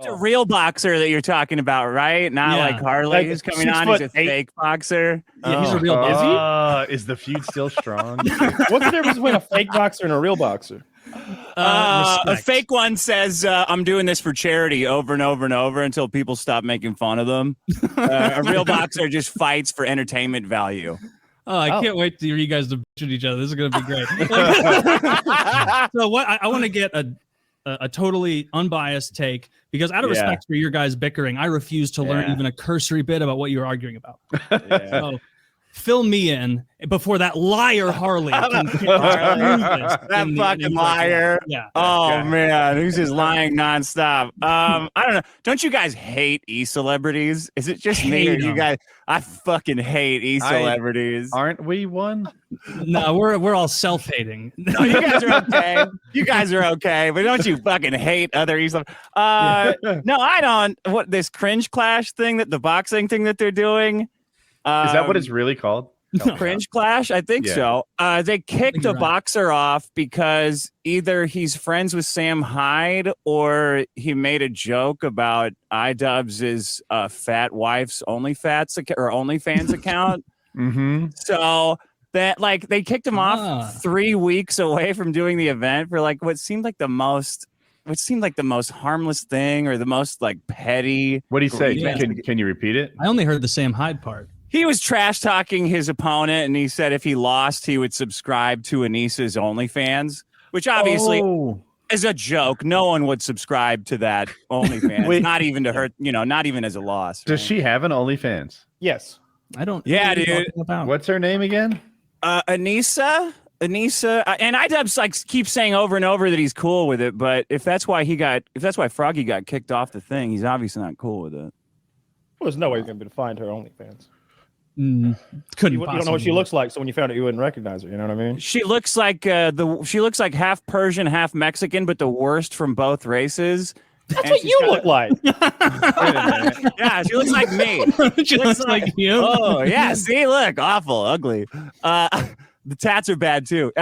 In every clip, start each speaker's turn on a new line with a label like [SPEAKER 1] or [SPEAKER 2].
[SPEAKER 1] a real boxer that you're talking about, right? Not like Harley who's coming on. He's a fake boxer.
[SPEAKER 2] Yeah, he's a real
[SPEAKER 3] boxer. Is the feud still strong?
[SPEAKER 4] What's the difference between a fake boxer and a real boxer?
[SPEAKER 1] A fake one says, I'm doing this for charity over and over and over until people stop making fun of them. A real boxer just fights for entertainment value.
[SPEAKER 2] Oh, I can't wait to hear you guys to bitch at each other. This is going to be great. So what I want to get a totally unbiased take, because out of respect for your guys bickering, I refuse to learn even a cursory bit about what you're arguing about. So fill me in before that liar Harley.
[SPEAKER 1] That fucking liar.
[SPEAKER 2] Yeah.
[SPEAKER 1] Oh man, he's just lying nonstop. I don't know. Don't you guys hate e-celebrities? Is it just me or you guys? I fucking hate e-celebrities.
[SPEAKER 3] Aren't we one?
[SPEAKER 2] No, we're all self-hating.
[SPEAKER 1] No, you guys are okay. You guys are okay, but don't you fucking hate other e-celebrities? No, I don't. What, this cringe clash thing, that the boxing thing that they're doing?
[SPEAKER 3] Is that what it's really called?
[SPEAKER 1] Cringe clash? I think so. They kicked a boxer off because either he's friends with Sam Hyde or he made a joke about iDubbbz's fat wife's OnlyFans account. So that they kicked him off 3 weeks away from doing the event for what seemed like the most harmless thing or the most petty.
[SPEAKER 3] What did he say? Can you repeat it?
[SPEAKER 2] I only heard the Sam Hyde part.
[SPEAKER 1] He was trash talking his opponent, and he said if he lost, he would subscribe to Anissa's OnlyFans, which obviously is a joke. No one would subscribe to that OnlyFans, not even to her, not even as a loss.
[SPEAKER 3] Does she have an OnlyFans?
[SPEAKER 4] Yes.
[SPEAKER 2] I don't.
[SPEAKER 1] Yeah, dude.
[SPEAKER 3] What's her name again?
[SPEAKER 1] Anissa, and iDubbbz keeps saying over and over that he's cool with it, but if that's why Froggy got kicked off the thing, he's obviously not cool with it.
[SPEAKER 4] Well, there's no way he's gonna be able to find her OnlyFans.
[SPEAKER 2] Couldn't.
[SPEAKER 4] You don't know what she looks like, so when you found it, you wouldn't recognize her. You know what I mean?
[SPEAKER 1] She looks like she looks like half Persian, half Mexican, but the worst from both races.
[SPEAKER 4] That's what you look like.
[SPEAKER 1] Wait a minute. Yeah, she looks like me.
[SPEAKER 2] She looks like you.
[SPEAKER 1] Oh yeah, see, look, awful, ugly. The tats are bad too.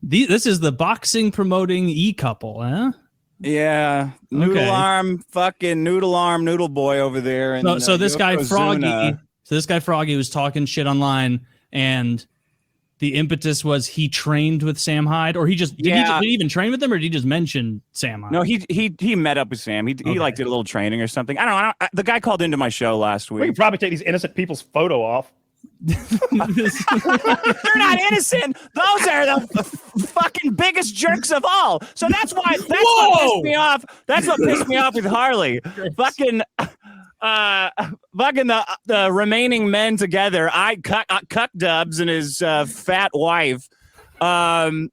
[SPEAKER 2] This is the boxing promoting couple, huh?
[SPEAKER 1] Yeah, noodle arm, noodle boy over there. And
[SPEAKER 2] so this guy Froggy. So this guy Froggy was talking shit online, and the impetus was he trained with Sam Hyde, or did he even train with him, or did he just mention Sam Hyde?
[SPEAKER 1] No, he met up with Sam. He did a little training or something. I don't know. The guy called into my show last week.
[SPEAKER 4] We could probably take these innocent people's photo off.
[SPEAKER 1] They're not innocent. Those are the fucking biggest jerks of all. So that's what pissed me off. That's what pissed me off with Harley. Fucking the remaining men together. iDubbbz and his fat wife. I'm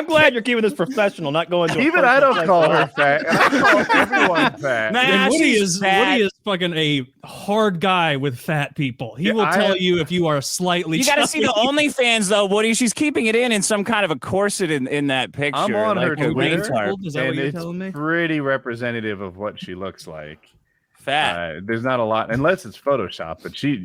[SPEAKER 4] glad you're keeping this professional, not going to
[SPEAKER 3] even I don't call her fat. I call everyone fat.
[SPEAKER 1] Nah,
[SPEAKER 2] Woody is fucking a hard guy with fat people. He will tell you if you are slightly.
[SPEAKER 1] You got to see the OnlyFans though, Woody. She's keeping it in some kind of a corset in that picture.
[SPEAKER 3] I'm on her Twitter,
[SPEAKER 2] Is that what you're telling me?
[SPEAKER 3] Pretty representative of what she looks like.
[SPEAKER 1] Fat.
[SPEAKER 3] There's not a lot, unless it's Photoshop. But she's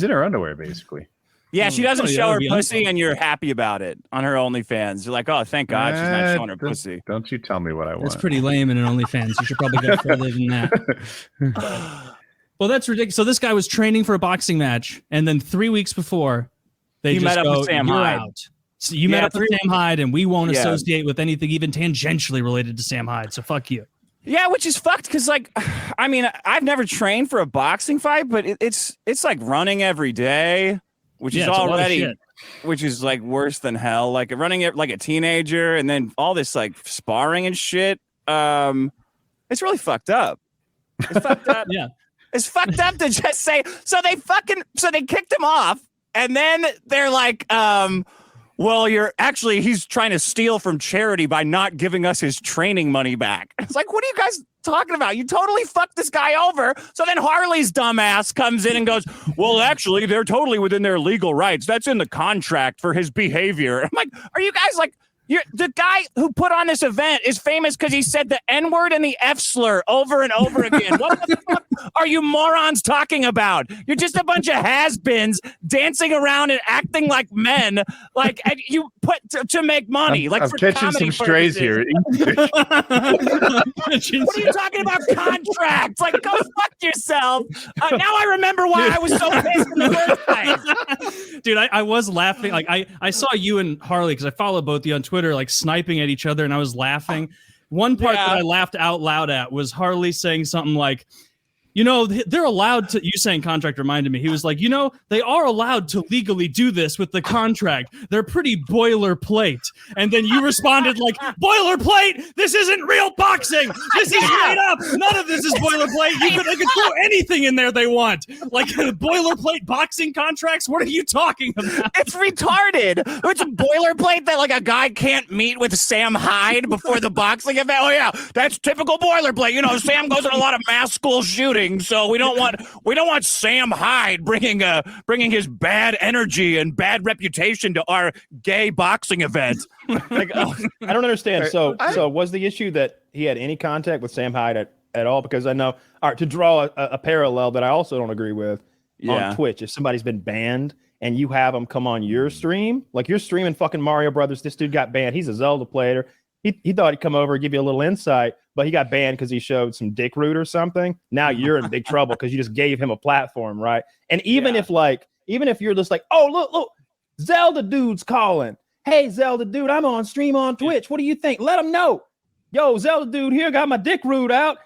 [SPEAKER 3] in her underwear basically.
[SPEAKER 1] Yeah, she doesn't show her pussy, and you're happy about it on her OnlyFans. You're like, oh, thank God she's not showing her pussy.
[SPEAKER 3] Don't you tell me what I want.
[SPEAKER 2] That's pretty lame in an OnlyFans. You should probably go further than that. Well, that's ridiculous. So this guy was training for a boxing match, and then 3 weeks before, they
[SPEAKER 1] met up with Sam Hyde.
[SPEAKER 2] Out. So you met up with Sam Hyde, and we won't associate with anything even tangentially related to Sam Hyde. So fuck you.
[SPEAKER 1] Yeah, which is fucked because, I've never trained for a boxing fight, but it's like running every day. Which is already, which is worse than hell. Like running it like a teenager, and then all this sparring and shit. It's really fucked up. It's fucked up.
[SPEAKER 2] Yeah,
[SPEAKER 1] it's fucked up to just say. So they kicked him off, and then they're like, well, he's trying to steal from charity by not giving us his training money back. It's like, what are you guys talking about? You totally fucked this guy over. So then Harley's dumbass comes in and goes, well, actually, they're totally within their legal rights. That's in the contract for his behavior. I'm like, are you guys The guy who put on this event is famous because he said the N-word and the F slur over and over again. What the fuck are you morons talking about? You're just a bunch of has-beens dancing around and acting like men, like and you put to make money.
[SPEAKER 3] I'm catching some strays here.
[SPEAKER 1] What are you talking about contracts? Like, go fuck yourself. Now I remember why I was so pissed in the first place.
[SPEAKER 2] Dude, I was laughing. Like I saw you and Harley because I follow both of you on Twitter, like sniping at each other, and I was laughing. One part that I laughed out loud at was Harley saying something like, you know, they're allowed to, you saying contract reminded me. He was like, you know, they are allowed to legally do this with the contract. They're pretty boilerplate. And then you responded like, boilerplate? This isn't real boxing. This is made up. None of this is boilerplate. They could throw anything in there they want. Like boilerplate boxing contracts? What are you talking about?
[SPEAKER 1] It's retarded. It's a boilerplate that like a guy can't meet with Sam Hyde before the boxing event. Oh yeah, that's typical boilerplate. You know, Sam goes in a lot of mass school shootings. So we don't want Sam Hyde bringing his bad energy and bad reputation to our gay boxing event.
[SPEAKER 4] Like, I don't understand. So was the issue that he had any contact with Sam Hyde at all? Because I know, all right, to draw a parallel that I also don't agree with on Twitch, if somebody's been banned and you have them come on your stream, like you're streaming fucking Mario Brothers, this dude got banned. He's a Zelda player. He thought he'd come over and give you a little insight, but he got banned because he showed some dick root or something. Now you're in big trouble because you just gave him a platform, right? And even if you're just like, oh, look, Zelda dude's calling. Hey, Zelda dude, I'm on stream on Twitch. What do you think? Let him know. Yo, Zelda dude here got my dick root out.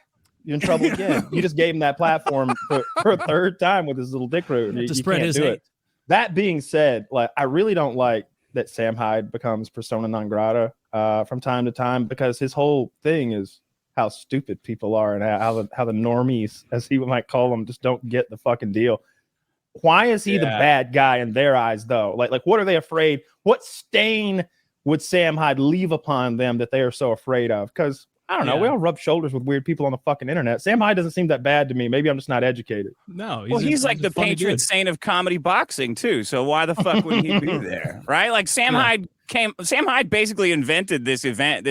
[SPEAKER 4] You're in trouble again. You just gave him that platform for a third time with his little dick root.
[SPEAKER 2] To spread his hate.
[SPEAKER 4] That being said, like I really don't like that Sam Hyde becomes persona non grata from time to time, because his whole thing is how stupid people are and how the normies, as he might call them, just don't get the fucking deal. Why is he the bad guy in their eyes, though? Like what are they afraid? What stain would Sam Hyde leave upon them that they are so afraid of? Because I don't know. We all rub shoulders with weird people on the fucking internet. Sam Hyde doesn't seem that bad to me. Maybe I'm just not educated.
[SPEAKER 2] No,
[SPEAKER 1] he's like the patron saint of comedy boxing too. So why the fuck would he be there, right? Like Sam Hyde basically invented this event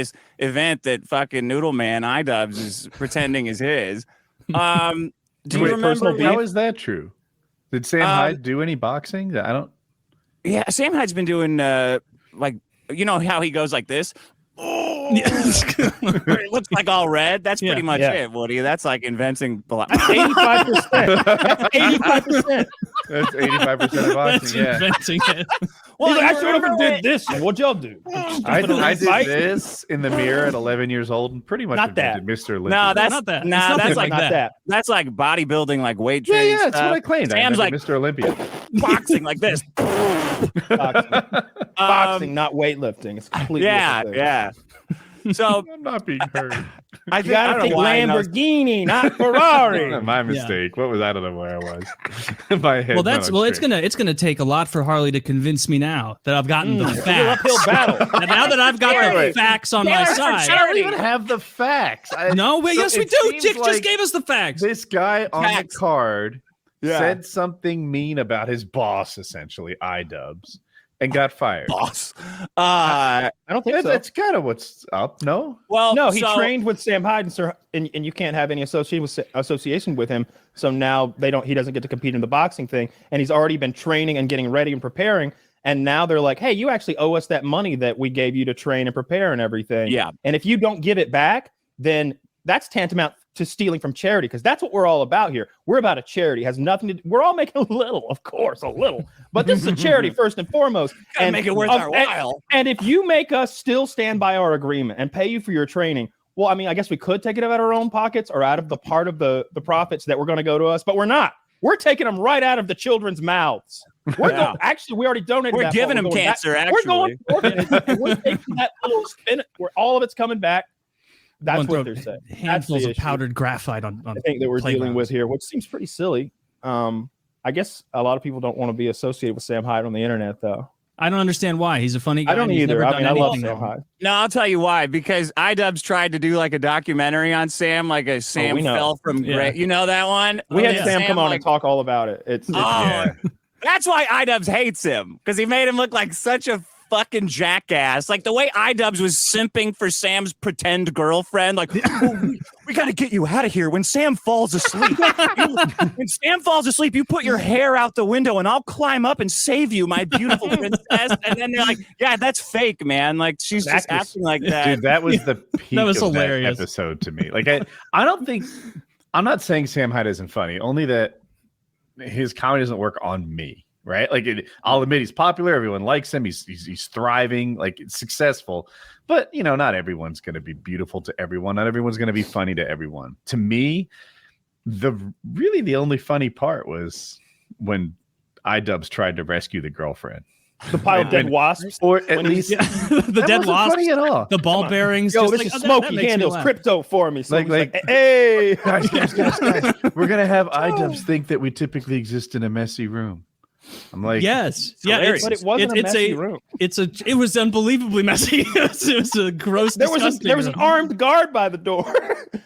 [SPEAKER 1] that fucking Noodle Man iDubbbz is pretending is his. Do you remember?
[SPEAKER 3] How is that true? Did Sam Hyde do any boxing? I don't.
[SPEAKER 1] Yeah, Sam Hyde's been doing like, you know how he goes like this. It looks like all red. That's pretty much it, Woody. That's like inventing
[SPEAKER 4] 85%. That's 85%.
[SPEAKER 3] That's 85% of boxing.
[SPEAKER 2] That's inventing it.
[SPEAKER 4] Well, I sort of did this. What'd y'all do?
[SPEAKER 3] I did this in the mirror at 11 years old and pretty much invented Mr. Olympia.
[SPEAKER 1] No, that's not that. No, that's like
[SPEAKER 4] not that.
[SPEAKER 1] That's like bodybuilding, like weight training.
[SPEAKER 3] Yeah, that's what I claimed.
[SPEAKER 1] Sam's like
[SPEAKER 3] Mr. Olympia.
[SPEAKER 1] Boxing like this.
[SPEAKER 4] Boxing, not weightlifting. It's completely different.
[SPEAKER 1] Yeah. So
[SPEAKER 3] I'm not being heard.
[SPEAKER 1] I
[SPEAKER 4] gotta think Lamborghini, not Ferrari.
[SPEAKER 3] My mistake. What was I don't know where I was. My head.
[SPEAKER 2] Well, it's gonna take a lot for Harley to convince me now that I've gotten the facts.
[SPEAKER 4] Uphill battle.
[SPEAKER 2] And now that I've got the facts on my side,
[SPEAKER 3] I don't even have the facts.
[SPEAKER 2] Yes, we do. Dick just gave us the facts.
[SPEAKER 3] This guy on the card said something mean about his boss, essentially iDubbbz, and got fired.
[SPEAKER 1] Boss.
[SPEAKER 4] I don't think so.
[SPEAKER 3] That's kind of what's up. No.
[SPEAKER 1] Well,
[SPEAKER 4] no. He trained with Sam Hyde, and you can't have any association with him. So now he doesn't get to compete in the boxing thing, and he's already been training and getting ready and preparing. And now they're like, hey, you actually owe us that money that we gave you to train and prepare and everything.
[SPEAKER 1] Yeah.
[SPEAKER 4] And if you don't give it back, then that's tantamount to stealing from charity, because that's what we're all about here. We're about a charity. It has nothing to do. We're all making a little, of course, but this is a charity first and foremost.
[SPEAKER 1] And make it worth our while.
[SPEAKER 4] And if you make us still stand by our agreement and pay you for your training, well, I mean, I guess we could take it out of our own pockets or out of the part of the profits that were going to go to us, but we're not. We're taking them right out of the children's mouths. Actually, we already donated.
[SPEAKER 1] We're giving them cancer. Actually,
[SPEAKER 4] we're taking that little spin where all of it's coming back. That's what they're saying.
[SPEAKER 2] Handfuls of powdered graphite on
[SPEAKER 4] I think that we're dealing with here, which seems pretty silly. I guess a lot of people don't want to be associated with Sam Hyde on the internet, though.
[SPEAKER 2] I don't understand why. He's a funny guy.
[SPEAKER 4] I don't either. I mean, I love Sam Hyde.
[SPEAKER 1] No, I'll tell you why. Because iDubbbz tried to do like a documentary on Sam, like a Sam fell from grace. You know that one?
[SPEAKER 4] We had Sam come on and talk all about it. That's
[SPEAKER 1] why iDubbbz hates him, because he made him look like such a fucking jackass. Like the way iDubbbz was simping for Sam's pretend girlfriend. Like, oh, we got to get you out of here. When Sam falls asleep, you put your hair out the window and I'll climb up and save you, my beautiful princess. And then they're like, yeah, that's fake, man. Like she's just acting like that.
[SPEAKER 3] Dude, that was the peak
[SPEAKER 2] That was
[SPEAKER 3] of
[SPEAKER 2] hilarious.
[SPEAKER 3] that episode to me. Like I don't think, I'm not saying Sam Hyde isn't funny, only that his comedy doesn't work on me. Right. Like I'll admit he's popular. Everyone likes him. He's thriving, like it's successful. But, you know, not everyone's going to be beautiful to everyone. Not everyone's going to be funny to everyone. To me, the only funny part was when iDubbbz tried to rescue the girlfriend.
[SPEAKER 4] The pile of dead wasps,
[SPEAKER 3] or at least
[SPEAKER 2] the dead wasps,
[SPEAKER 3] funny at all.
[SPEAKER 2] the ball bearings.
[SPEAKER 4] Yo, this is Smokey handles crypto for me. So like, hey,
[SPEAKER 3] guys, we're gonna have iDubbbz think that we typically exist in a messy room. I'm like,
[SPEAKER 2] yes,
[SPEAKER 4] but it wasn't a messy room.
[SPEAKER 2] It was unbelievably messy. it was a gross.
[SPEAKER 4] There was an armed guard by the door,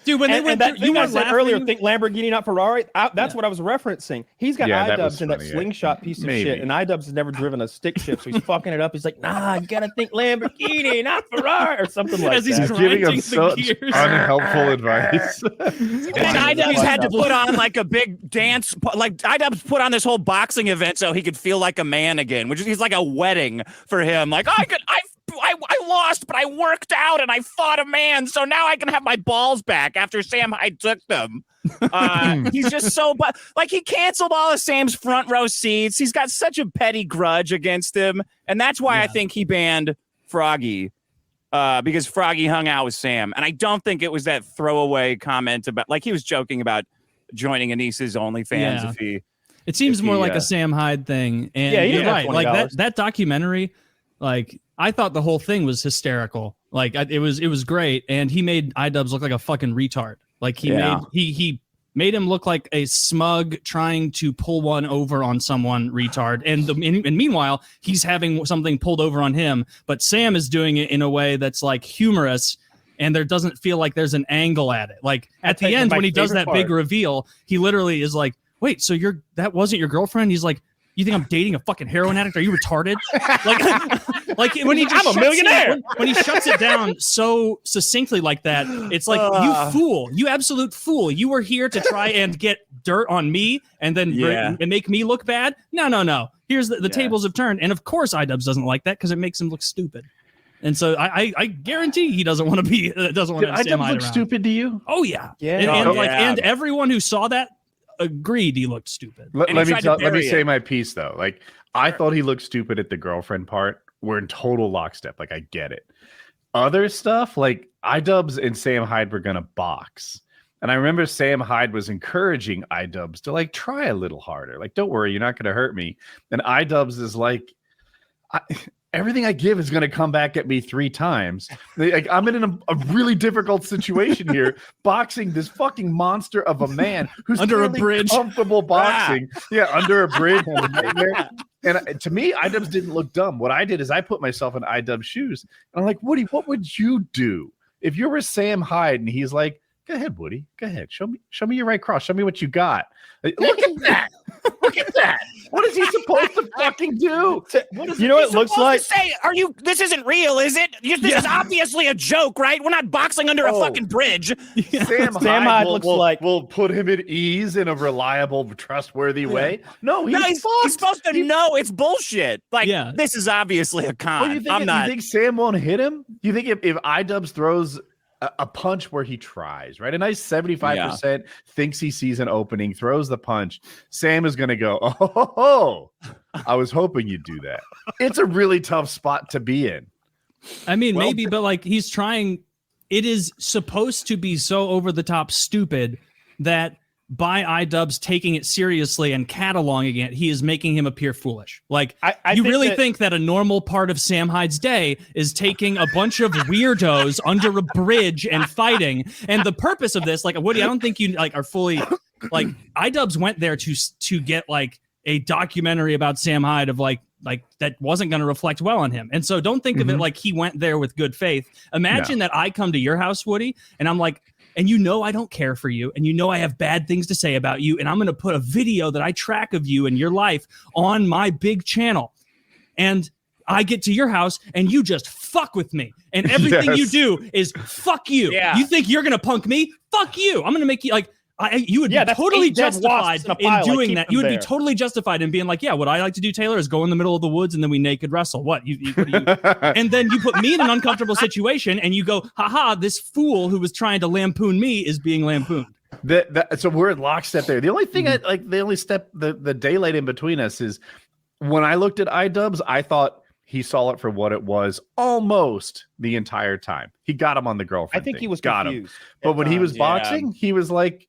[SPEAKER 2] dude. When they went,
[SPEAKER 4] you were said earlier, think Lamborghini not Ferrari. That's what I was referencing. He's got iDubbbz in that slingshot piece of shit, and iDubbbz has never driven a stick shift, so he's fucking it up. He's like, nah, you gotta think Lamborghini, not Ferrari, or something like
[SPEAKER 2] that. He's
[SPEAKER 3] giving him such unhelpful advice.
[SPEAKER 1] And iDubbbz had to put on like a big dance, like iDubbbz put on this whole boxing event so he could feel like a man again, which is he's like a wedding for him. Like I lost, but I worked out and I fought a man, so now I can have my balls back after Sam Hyde took them. He's just so, but like he canceled all of Sam's front row seats. He's got such a petty grudge against him, and that's why I think he banned Froggy. Because Froggy hung out with Sam, and I don't think it was that throwaway comment about like he was joking about joining Anissa's OnlyFans if he.
[SPEAKER 2] It seems more like a Sam Hyde thing, and you're right. Like that documentary, like I thought the whole thing was hysterical. Like it was great, and he made iDubbbz look like a fucking retard. Like he made him look like a smug trying to pull one over on someone retard, and meanwhile he's having something pulled over on him. But Sam is doing it in a way that's like humorous. And there doesn't feel like there's an angle at it. Like at the end when he does that big reveal, he literally is like, wait, so that wasn't your girlfriend? He's like, you think I'm dating a fucking heroin addict? Are you retarded? like when he just
[SPEAKER 4] I'm a millionaire.
[SPEAKER 2] When he shuts it down so succinctly like that, it's like, you fool, you absolute fool. You were here to try and get dirt on me and then and make me look bad. No. Here's the tables have turned. And of course iDubbbz doesn't like that because it makes him look stupid. And so I guarantee he doesn't want to be doesn't want to Sam Hyde around.
[SPEAKER 3] Stupid to you?
[SPEAKER 2] Oh yeah. And everyone who saw that agreed he looked stupid.
[SPEAKER 3] Let me say my piece though. Like I thought he looked stupid at the girlfriend part. We're in total lockstep. Like I get it. Other stuff like iDubbbz and Sam Hyde were gonna box. And I remember Sam Hyde was encouraging iDubbbz to like try a little harder. Like, don't worry, you're not gonna hurt me. And iDubbbz is like, everything I give is going to come back at me 3 times. Like, I'm in a really difficult situation here, boxing this fucking monster of a man who's
[SPEAKER 2] under a bridge,
[SPEAKER 3] comfortable boxing. Under a bridge. And to me, iDubbbz didn't look dumb. What I did is I put myself in iDubbbz's shoes. And I'm like, Woody, what would you do if you were Sam Hyde? And he's like, go ahead, Woody. Go ahead. Show me your right cross. Show me what you got. Look at that. Look at that. What is he supposed to fucking do?
[SPEAKER 4] You know what it looks like?
[SPEAKER 1] Say, this isn't real, is it? This is obviously a joke, right? We're not boxing under a fucking bridge.
[SPEAKER 3] Sam Hyde will put him at ease in a reliable, trustworthy way. No, he's
[SPEAKER 1] supposed to know it's bullshit. Like, this is obviously a con.
[SPEAKER 3] You think Sam won't hit him? You think if iDubbbz throws a punch where he tries, right? A nice 75% thinks he sees an opening, throws the punch. Sam is going to go, oh, I was hoping you'd do that. It's a really tough spot to be in.
[SPEAKER 2] I mean, maybe, but like he's trying. It is supposed to be so over the top stupid that by iDubbbz taking it seriously and cataloging it, he is making him appear foolish. Like, you really think that a normal part of Sam Hyde's day is taking a bunch of weirdos under a bridge and fighting. And the purpose of this, like, Woody, I don't think you like are fully like iDubbbz went there to get like a documentary about Sam Hyde of like that wasn't going to reflect well on him. And so don't think of it like he went there with good faith. Imagine that I come to your house, Woody, and I'm like, and you know I don't care for you, and you know I have bad things to say about you, and I'm going to put a video that I track of you and your life on my big channel. And I get to your house and you just fuck with me. And everything you do is fuck you.
[SPEAKER 1] Yeah.
[SPEAKER 2] You think you're going to punk me? Fuck you. I'm going to make you like, you would be totally justified in doing that. You would be totally justified in being like, yeah, what I like to do, Taylor, is go in the middle of the woods and then we naked wrestle. What you and then you put me in an uncomfortable situation and you go, haha, this fool who was trying to lampoon me is being lampooned.
[SPEAKER 3] So we're in lockstep there. The only thing the only step, the daylight in between us is when I looked at iDubbbz, I thought he saw it for what it was almost the entire time. He got him on the girlfriend.
[SPEAKER 4] I think
[SPEAKER 3] thing.
[SPEAKER 4] he was
[SPEAKER 3] got
[SPEAKER 4] confused.
[SPEAKER 3] him. But when he was boxing, he was like,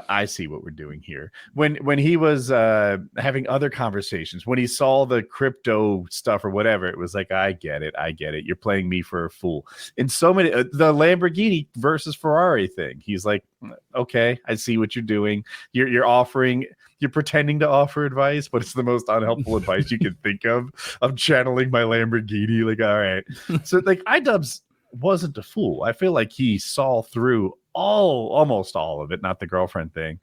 [SPEAKER 3] I see what we're doing here. When he was having other conversations, when he saw the crypto stuff or whatever, it was like, I get it. You're playing me for a fool. In so many, the Lamborghini versus Ferrari thing, he's like, okay, I see what you're doing. You're pretending to offer advice, but it's the most unhelpful advice you can think of. I'm channeling my Lamborghini. Like, all right. So like iDubbbz wasn't a fool. I feel like he saw through almost all of it, not the girlfriend thing,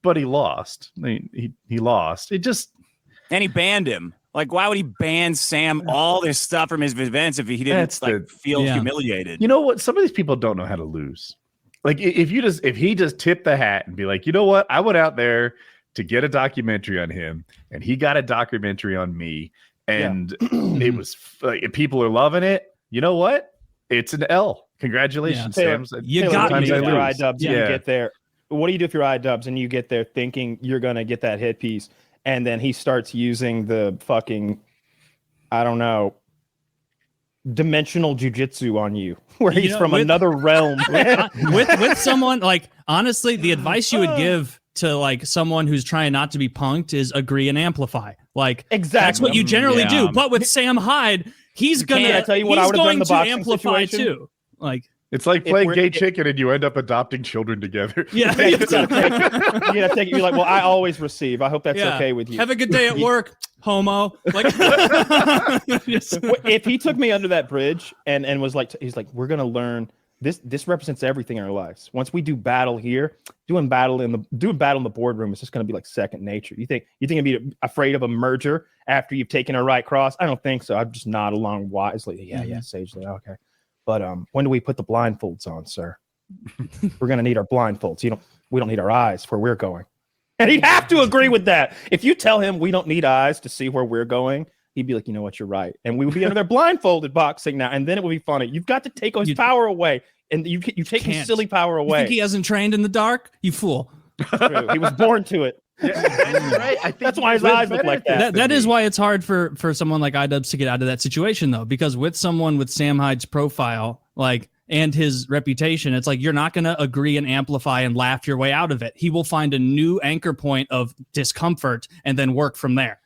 [SPEAKER 3] but he lost. He lost. And
[SPEAKER 1] he banned him. Like, why would he ban Sam all this stuff from his events if he didn't feel humiliated?
[SPEAKER 3] You know what? Some of these people don't know how to lose. Like if he just tipped the hat and be like, you know what? I went out there to get a documentary on him and he got a documentary on me. And it was like, people are loving it. You know what? It's an L. Congratulations, Sam.
[SPEAKER 2] You got me.
[SPEAKER 4] If you're iDubbbz, you get there. What do you do if you're iDubbbz and you get there thinking you're going to get that hit piece, and then he starts using the fucking, I don't know, dimensional jujitsu on you, where he's from another realm.
[SPEAKER 2] with someone like, honestly, the advice you would give to like someone who's trying not to be punked is agree and amplify. Like, exactly, that's what you generally do. But with Sam Hyde, he's gonna tell you what I would have done in the boxing amplify situation too. Like,
[SPEAKER 3] it's like playing gay chicken and you end up adopting children together.
[SPEAKER 2] Yeah.
[SPEAKER 4] You gotta take it. You're like, well, I always receive. I hope that's okay with you.
[SPEAKER 2] Have a good day at work, homo. Like,
[SPEAKER 4] if he took me under that bridge and was like, he's like, we're gonna learn this represents everything in our lives. Once we do battle here, doing battle in the boardroom is just gonna be like second nature. You think I'd be afraid of a merger after you've taken a right cross? I don't think so. I'd just nod along wisely. Yeah, sagely. Okay. But when do we put the blindfolds on, sir? We're gonna need our blindfolds. We don't need our eyes where we're going. And he'd have to agree with that. If you tell him we don't need eyes to see where we're going, he'd be like, you know what, you're right. And we would be under there blindfolded boxing now, and then it would be funny. You've got to take his power away, and you take his silly power away.
[SPEAKER 2] You think he hasn't trained in the dark? You fool.
[SPEAKER 4] True. He was born to it.
[SPEAKER 3] Yeah, right. I think
[SPEAKER 4] that's why his eyes look like that.
[SPEAKER 2] That is why it's hard for someone like iDubbbz to get out of that situation, though, because with someone with Sam Hyde's profile, like, and his reputation, it's like you're not going to agree and amplify and laugh your way out of it. He will find a new anchor point of discomfort and then work from there,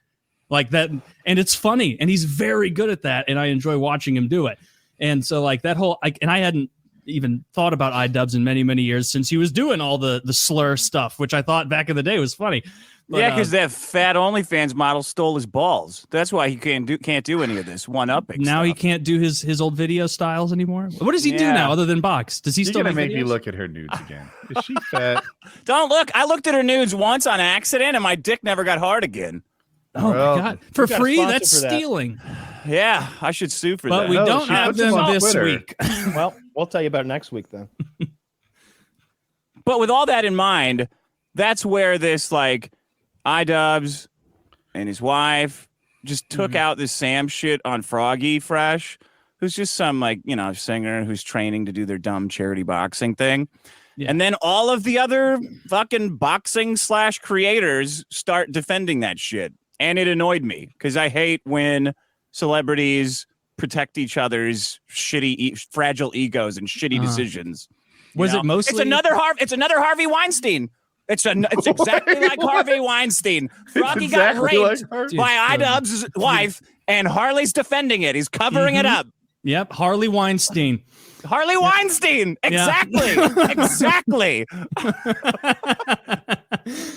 [SPEAKER 2] like that. And it's funny, and he's very good at that, and I enjoy watching him do it. And so, like, that whole, and I hadn't even thought about iDubbbz in many, many years since he was doing all the slur stuff, which I thought back in the day was funny. But,
[SPEAKER 1] yeah, because that fat OnlyFans model stole his balls. That's why he can't do any of this one-upping
[SPEAKER 2] now
[SPEAKER 1] stuff.
[SPEAKER 2] He can't do his old video styles anymore. What does he do now other than box? Does he still
[SPEAKER 3] make me look at her nudes again? Is she fat?
[SPEAKER 1] Don't look. I looked at her nudes once on accident, and my dick never got hard again.
[SPEAKER 2] Oh, my God. For free? That's stealing.
[SPEAKER 1] Yeah, I should sue for that.
[SPEAKER 2] But we don't have them this week.
[SPEAKER 4] Well, we'll tell you about it next week then.
[SPEAKER 1] But with all that in mind, that's where this, like, iDubbbz and his wife just took out this Sam shit on Froggy Fresh, who's just some, like, singer who's training to do their dumb charity boxing thing. Yeah. And then all of the other fucking boxing / creators start defending that shit. And it annoyed me because I hate when celebrities protect each other's fragile egos and shitty decisions.
[SPEAKER 2] Was it mostly?
[SPEAKER 1] It's another Harvey Weinstein. It's exactly like Harvey Weinstein. Froggy got raped by iDubbbz's wife, and Harley's defending it. He's covering it up.
[SPEAKER 2] Yep, Harley Weinstein.
[SPEAKER 1] Harley Weinstein. Exactly. Exactly.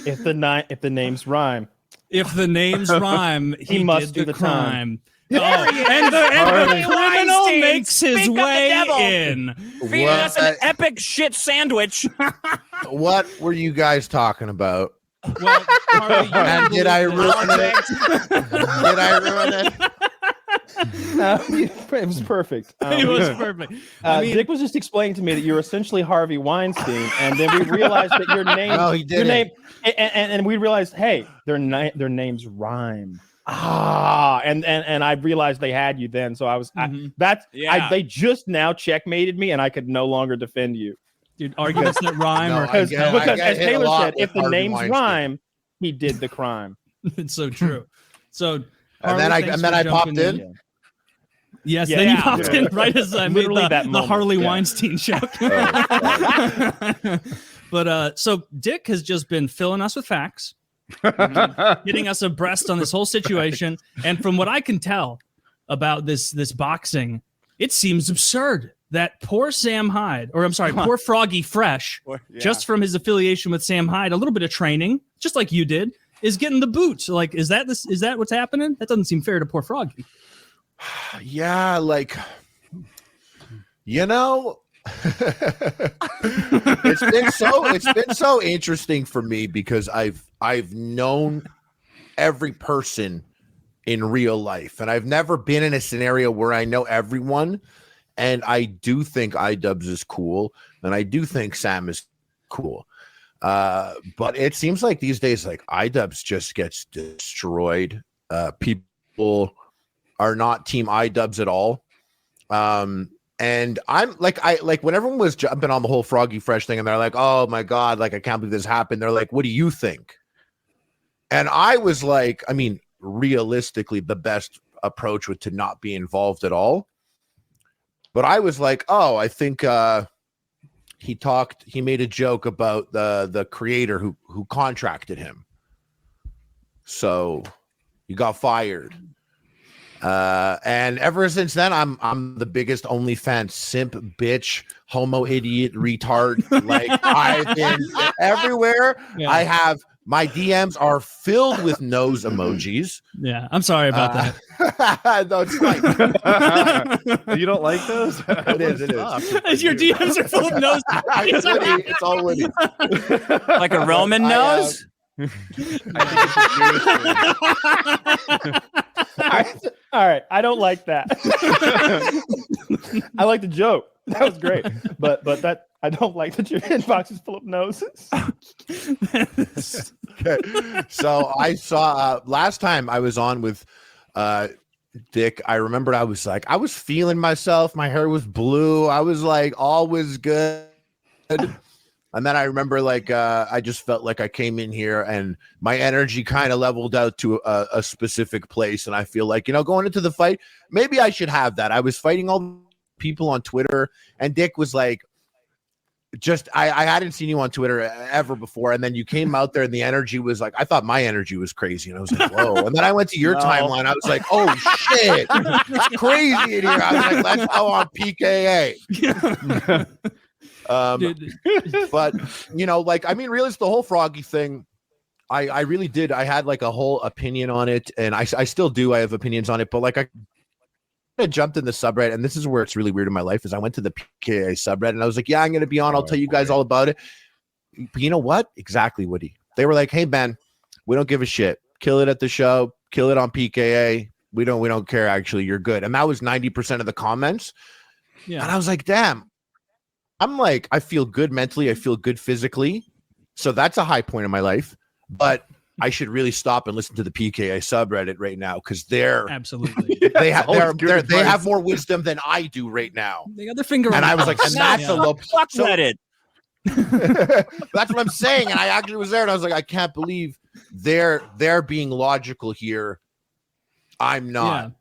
[SPEAKER 4] If the names rhyme.
[SPEAKER 2] If the names rhyme, he must do the crime.
[SPEAKER 1] And
[SPEAKER 2] the criminal makes his way in.
[SPEAKER 1] Feeding us an epic shit sandwich.
[SPEAKER 5] What were you guys talking about?
[SPEAKER 2] Well,
[SPEAKER 5] and did I ruin it? Did I ruin it?
[SPEAKER 4] It was perfect.
[SPEAKER 2] It was perfect.
[SPEAKER 4] Dick was just explaining to me that you're essentially Harvey Weinstein, and then we realized that your name.
[SPEAKER 5] No, he didn't.
[SPEAKER 4] And we realized, hey, their names rhyme. And I realized they had you then. So I was they just now checkmated me, and I could no longer defend you.
[SPEAKER 2] Dude, arguments that rhyme
[SPEAKER 4] because as Taylor said, if the names rhyme, he did the crime.
[SPEAKER 2] It's so true. So
[SPEAKER 5] and then I popped in.
[SPEAKER 2] Yeah. Yes, then you popped in right as I made the Harley Weinstein joke. But so Dick has just been filling us with facts, getting us abreast on this whole situation. And from what I can tell about this boxing, it seems absurd that poor Sam Hyde, or I'm sorry, poor Froggy Fresh, just from his affiliation with Sam Hyde, a little bit of training, just like you did, is getting the boot. Like, is that what's happening? That doesn't seem fair to poor Froggy.
[SPEAKER 5] Yeah, like, it's been so interesting for me because I've known every person in real life, and I've never been in a scenario where I know everyone. And I do think iDubbbz is cool, and I do think Sam is cool. But it seems like these days, like iDubbbz just gets destroyed. People are not team iDubbbz at all. And I'm like, when everyone was jumping on the whole Froggy Fresh thing, and they're like, "Oh my God, like I can't believe this happened." They're like, "What do you think?" And I was like, I mean, realistically, the best approach would to not be involved at all. But I was like, oh, I think he made a joke about the creator who contracted him. So he got fired. And ever since then, I'm the biggest OnlyFans simp, bitch, homo, idiot, retard. Like, I've been everywhere. Yeah. I have my DMs are filled with nose emojis.
[SPEAKER 2] Yeah, I'm sorry about that.
[SPEAKER 5] No, it's fine.
[SPEAKER 3] You don't like those?
[SPEAKER 5] It is.
[SPEAKER 2] As your DMs are full of nose.
[SPEAKER 5] It's all witty.
[SPEAKER 1] Like a Roman nose?
[SPEAKER 4] All right, I don't like that. I like the joke. That was great, but that I don't like that your inbox is full of noses.
[SPEAKER 5] Okay. So I saw last time I was on with Dick. I remembered I was feeling myself. My hair was blue. I was like, all was good. And then I remember I just felt like I came in here and my energy kind of leveled out to a specific place. And I feel like, going into the fight, maybe I should have that. I was fighting all the people on Twitter, and Dick was like, I hadn't seen you on Twitter ever before. And then you came out there and the energy was like, I thought my energy was crazy. And I was like, whoa. And then I went to your timeline. I was like, oh shit, it's crazy in here. I was like, let's go on PKA. But really, it's the whole Froggy thing. I really did. I had like a whole opinion on it, and I still do. I have opinions on it, but like I jumped in the subreddit, and this is where it's really weird in my life is I went to the PKA subreddit and I was like, yeah, I'm going to be on. I'll tell you guys all about it. But you know what? Exactly, Woody. They were like, hey, Ben, we don't give a shit. Kill it at the show. Kill it on PKA. We don't care. Actually, you're good. And that was 90% of the comments. Yeah. And I was like, damn. I'm like, I feel good mentally. I feel good physically. So that's a high point in my life. But I should really stop and listen to the PKA subreddit right now because they're
[SPEAKER 2] absolutely
[SPEAKER 5] they have more wisdom than I do right now.
[SPEAKER 2] They got their finger
[SPEAKER 5] and
[SPEAKER 2] on
[SPEAKER 5] I was like, and that's a low.
[SPEAKER 1] So, that's
[SPEAKER 5] what I'm saying. And I actually was there and I was like, I can't believe they're being logical here. I'm not.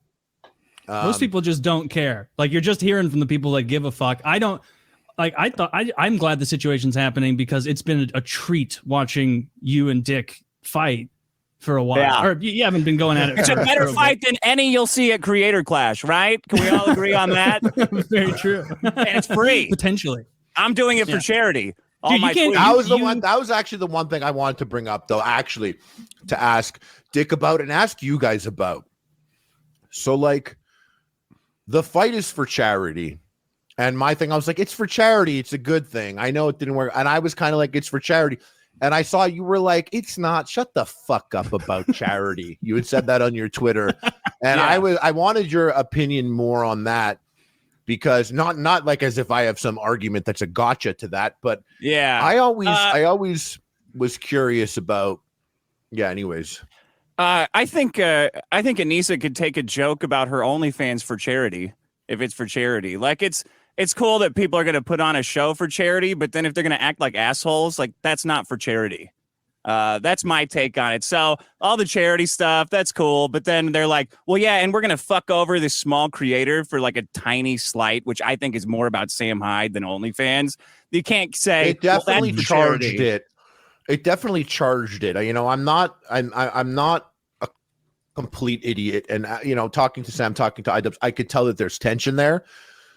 [SPEAKER 2] Yeah. Most people just don't care. Like you're just hearing from the people that give a fuck. I don't. Like I'm glad the situation's happening because it's been a treat watching you and Dick fight for a while. Yeah. Or you haven't been going at it.
[SPEAKER 1] It's a better fight than any you'll see at Creator Clash, right? Can we all agree on that?
[SPEAKER 2] Very true.
[SPEAKER 1] And it's free.
[SPEAKER 2] Potentially.
[SPEAKER 1] I'm doing it for charity.
[SPEAKER 2] Dude,
[SPEAKER 5] that was actually the one thing I wanted to bring up, though, actually, to ask Dick about and ask you guys about. So, like, the fight is for charity. And my thing, I was like, it's for charity. It's a good thing. I know it didn't work. And I was kind of like, it's for charity. And I saw you were like, it's not, shut the fuck up about charity. You had said that on your Twitter. And I wanted your opinion more on that, because not like as if I have some argument that's a gotcha to that, but I always was curious about, anyways.
[SPEAKER 1] I think Anissa could take a joke about her OnlyFans for charity, if it's for charity. Like, it's cool that people are going to put on a show for charity, but then if they're going to act like assholes, like, that's not for charity. That's my take on it. So all the charity stuff, that's cool. But then they're like, well, yeah, and we're going to fuck over this small creator for like a tiny slight, which I think is more about Sam Hyde than OnlyFans. You can't say
[SPEAKER 5] it definitely charged it. It definitely charged it. You know, I'm not a complete idiot. And, you know, talking to Sam, talking to iDubbbz, I could tell that there's tension there.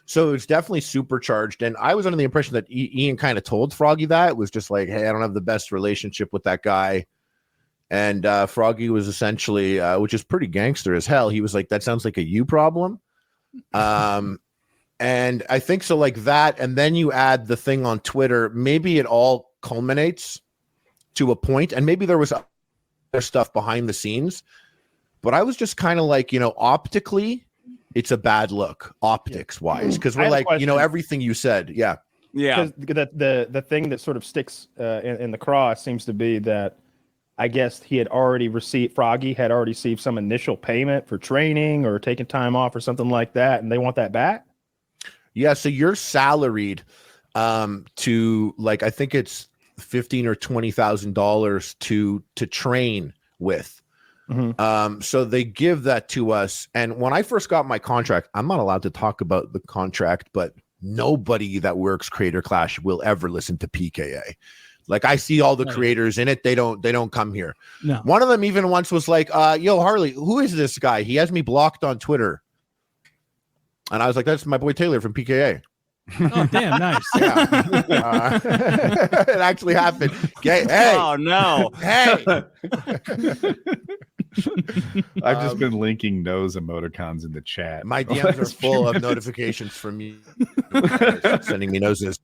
[SPEAKER 5] So it's definitely supercharged. And I was under the impression that Ian kind of told Froggy that. It was just like, hey, I don't have the best relationship with that guy. And Froggy was essentially, which is pretty gangster as hell. He was like, that sounds like a you problem. And I think so, like that. And then you add the thing on Twitter. Maybe it all culminates to a point. And maybe there was other stuff behind the scenes. But I was just kind of like, you know, optically, it's a bad look optics wise, because we're like, you know, everything you said. Yeah.
[SPEAKER 4] Because the thing that sort of sticks in the cross seems to be that I guess Froggy had already received some initial payment for training or taking time off or something like that, and they want that back.
[SPEAKER 5] Yeah. So you're salaried to, like, I think it's $15,000 or $20,000 to train with. Mm-hmm. So they give that to us. And when I first got my contract, I'm not allowed to talk about the contract, but nobody that works Creator Clash will ever listen to PKA. Like, I see all the creators in it. They don't come here. No. One of them even once was like, yo, Harley, who is this guy? He has me blocked on Twitter. And I was like, that's my boy Taylor from PKA.
[SPEAKER 2] Oh, damn, nice.
[SPEAKER 5] Yeah. It actually happened. Hey.
[SPEAKER 1] Oh, no.
[SPEAKER 5] Hey.
[SPEAKER 3] I've just been linking nose emoticons in the chat.
[SPEAKER 5] My DMs are full of notifications from you sending me noses.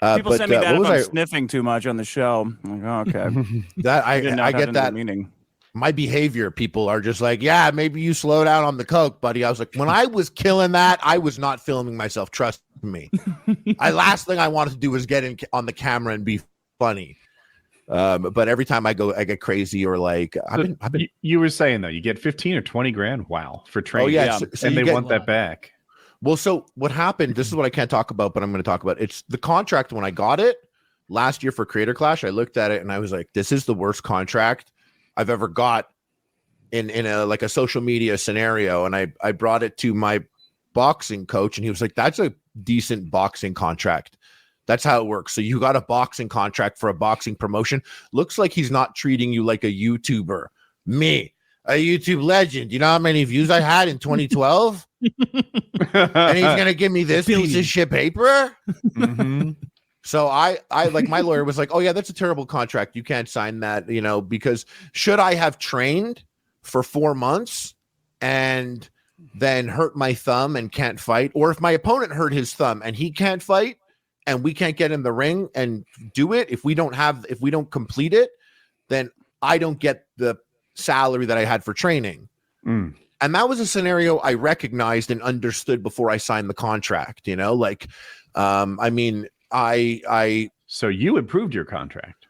[SPEAKER 1] People send me that if I'm sniffing too much on the show. I'm like, oh, okay.
[SPEAKER 5] That I get that.
[SPEAKER 1] Meaning.
[SPEAKER 5] My behavior, people are just like, yeah, maybe you slow down on the coke, buddy. I was like, when I was killing that, I was not filming myself. Trust me. Last thing I wanted to do was get in on the camera and be funny. But every time I get crazy or like,
[SPEAKER 3] you were saying though, you get 15 or 20 grand. Wow. For training.
[SPEAKER 5] Oh yeah. So
[SPEAKER 3] and they want that back.
[SPEAKER 5] Well, so what happened, this is what I can't talk about, but I'm going to talk about. It's the contract. When I got it last year for Creator Clash, I looked at it and I was like, this is the worst contract I've ever got in a like a social media scenario. And I brought it to my boxing coach and he was like, that's a decent boxing contract. That's how it works. So you got a boxing contract for a boxing promotion. Looks like he's not treating you like a YouTuber. Me, a YouTube legend. You know how many views I had in 2012? And he's going to give me this piece of shit paper? Mm-hmm. So I like, my lawyer was like, oh yeah, that's a terrible contract. You can't sign that, you know, because should I have trained for 4 months and then hurt my thumb and can't fight? Or if my opponent hurt his thumb and he can't fight and we can't get in the ring and do it, if we don't complete it, then I don't get the salary that I had for training. Mm. And that was a scenario I recognized and understood before I signed the contract, you know, like, I mean, so you improved your contract.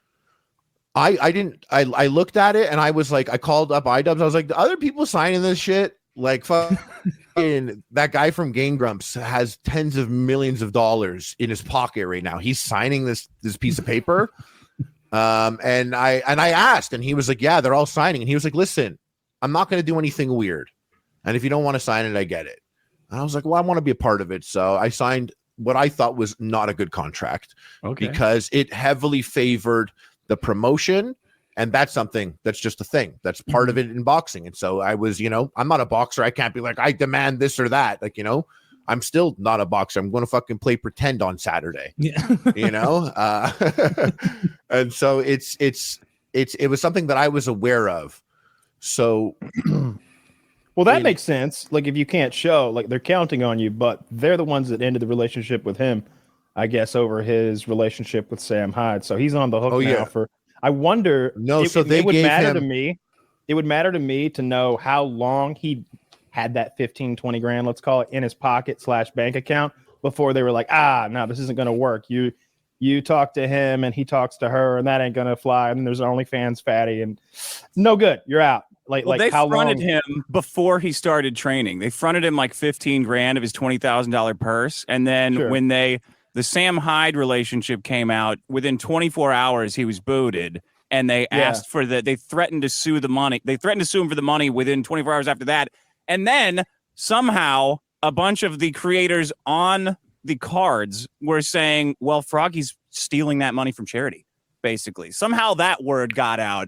[SPEAKER 5] I didn't. I looked at it and I was like, I called up iDubbbz. I was like, the other people signing this shit, like fucking that guy from Game Grumps has tens of millions of dollars in his pocket right now. He's signing this piece of paper. And I asked, and he was like, yeah, they're all signing. And he was like, listen, I'm not going to do anything weird. And if you don't want to sign it, I get it. And I was like, well, I want to be a part of it. So I signed what I thought was not a good contract, because it heavily favored the promotion. And that's something that's just a thing that's part of it in boxing. And so I was, you know, I'm not a boxer. I can't be like, I demand this or that. Like, you know, I'm still not a boxer. I'm going to fucking play pretend on Saturday, you know? And so it was something that I was aware of. So,
[SPEAKER 4] well, that makes sense. Like, if you can't show, like, they're counting on you, but they're the ones that ended the relationship with him, I guess, over his relationship with Sam Hyde. So he's on the hook now for. I wonder.
[SPEAKER 5] No, so they
[SPEAKER 4] it would
[SPEAKER 5] gave
[SPEAKER 4] matter
[SPEAKER 5] him.
[SPEAKER 4] to me. It would matter to me to know how long he had that 15, 20 grand, let's call it, in his pocket / bank account before they were like, no, this isn't going to work. You talk to him and he talks to her, and that ain't going to fly. And there's OnlyFans fatty, and no good. You're out.
[SPEAKER 1] They
[SPEAKER 4] how
[SPEAKER 1] fronted
[SPEAKER 4] long?
[SPEAKER 1] him before he started training. They fronted him like 15 grand of his $20,000 purse. And then when the Sam Hyde relationship came out, within 24 hours, he was booted. And they asked for they threatened to sue the money. They threatened to sue him for the money within 24 hours after that. And then somehow a bunch of the creators on the cards were saying, well, Froggy's stealing that money from charity, basically. Somehow that word got out.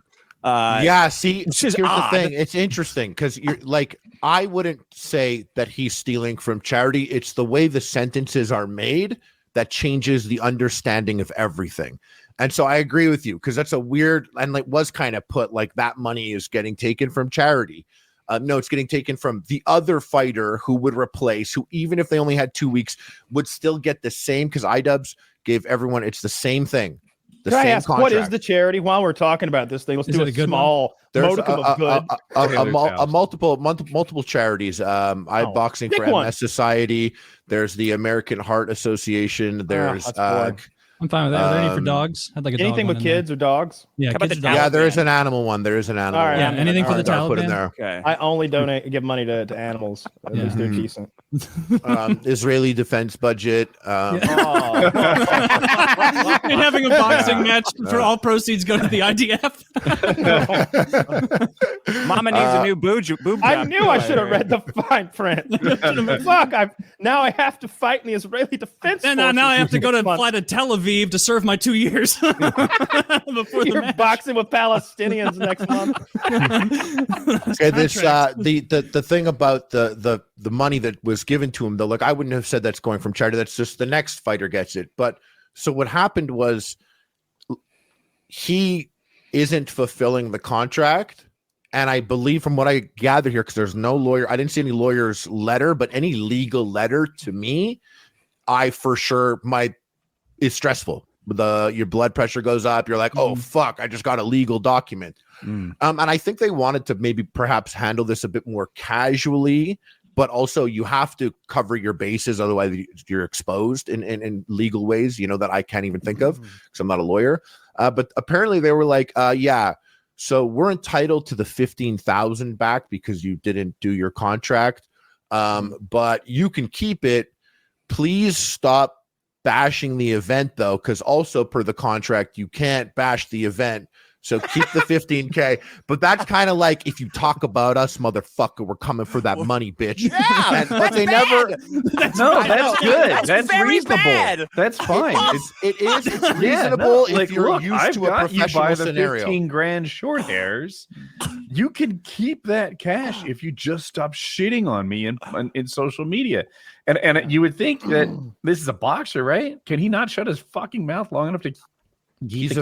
[SPEAKER 5] See, here's the thing. It's interesting because you're like, I wouldn't say that he's stealing from charity. It's the way the sentences are made that changes the understanding of everything. And so I agree with you because that's a weird, and like was kind of put like that money is getting taken from charity. No, it's getting taken from the other fighter who would replace, who even if they only had 2 weeks would still get the same, because iDubbbz gave everyone, it's the same thing.
[SPEAKER 4] Can I ask, what is the charity? While we're talking about this thing, let's do a small modicum of good.
[SPEAKER 5] Multiple charities. Boxing for MS Society. There's the American Heart Association. There's
[SPEAKER 2] I'm fine with that. Are there any for dogs? I'd like a
[SPEAKER 4] anything
[SPEAKER 2] dog
[SPEAKER 4] with kids or dogs?
[SPEAKER 2] Yeah, kids
[SPEAKER 5] there is an animal one. There is an animal.
[SPEAKER 4] All right,
[SPEAKER 2] yeah, anything for the Taliban.
[SPEAKER 5] Put in there.
[SPEAKER 1] Okay.
[SPEAKER 4] I only give money to animals. At least they're decent.
[SPEAKER 5] Israeli defense budget.
[SPEAKER 2] And having a boxing match for all proceeds go to the IDF.
[SPEAKER 1] Mama needs a new boob job.
[SPEAKER 4] I knew I should have read the fine print. Fuck! Now I have to fight in the Israeli defense.
[SPEAKER 2] And now I have to go to fly to Tel Aviv to serve my 2 years before
[SPEAKER 4] you're boxing with Palestinians next month.
[SPEAKER 5] Okay, the thing about the money that was given to him, though, look, I wouldn't have said that's going from charity. That's just the next fighter gets it. But so what happened was he isn't fulfilling the contract. And I believe from what I gather here, because there's no lawyer, I didn't see any lawyer's letter, but any legal letter to me, I for sure is stressful. Your blood pressure goes up. You're like, oh, fuck, I just got a legal document. And I think they wanted to maybe perhaps handle this a bit more casually, but also you have to cover your bases. Otherwise you're exposed in legal ways, that I can't even think of because I'm not a lawyer. But apparently they were like, so we're entitled to the $15,000 back because you didn't do your contract. But you can keep it. Please stop bashing the event, though, because also per the contract, you can't bash the event. So keep the $15K. But that's kind of like, if you talk about us, motherfucker, we're coming for that money, bitch.
[SPEAKER 1] Yeah,
[SPEAKER 5] but they never.
[SPEAKER 3] That's good. That's reasonable. Bad. That's fine.
[SPEAKER 5] It's reasonable if you're used to a professional scenario.
[SPEAKER 3] 15 grand short hairs. You can keep that cash if you just stop shitting on me in social media. And you would think that this is a boxer, right? Can he not shut his fucking mouth long enough to? He's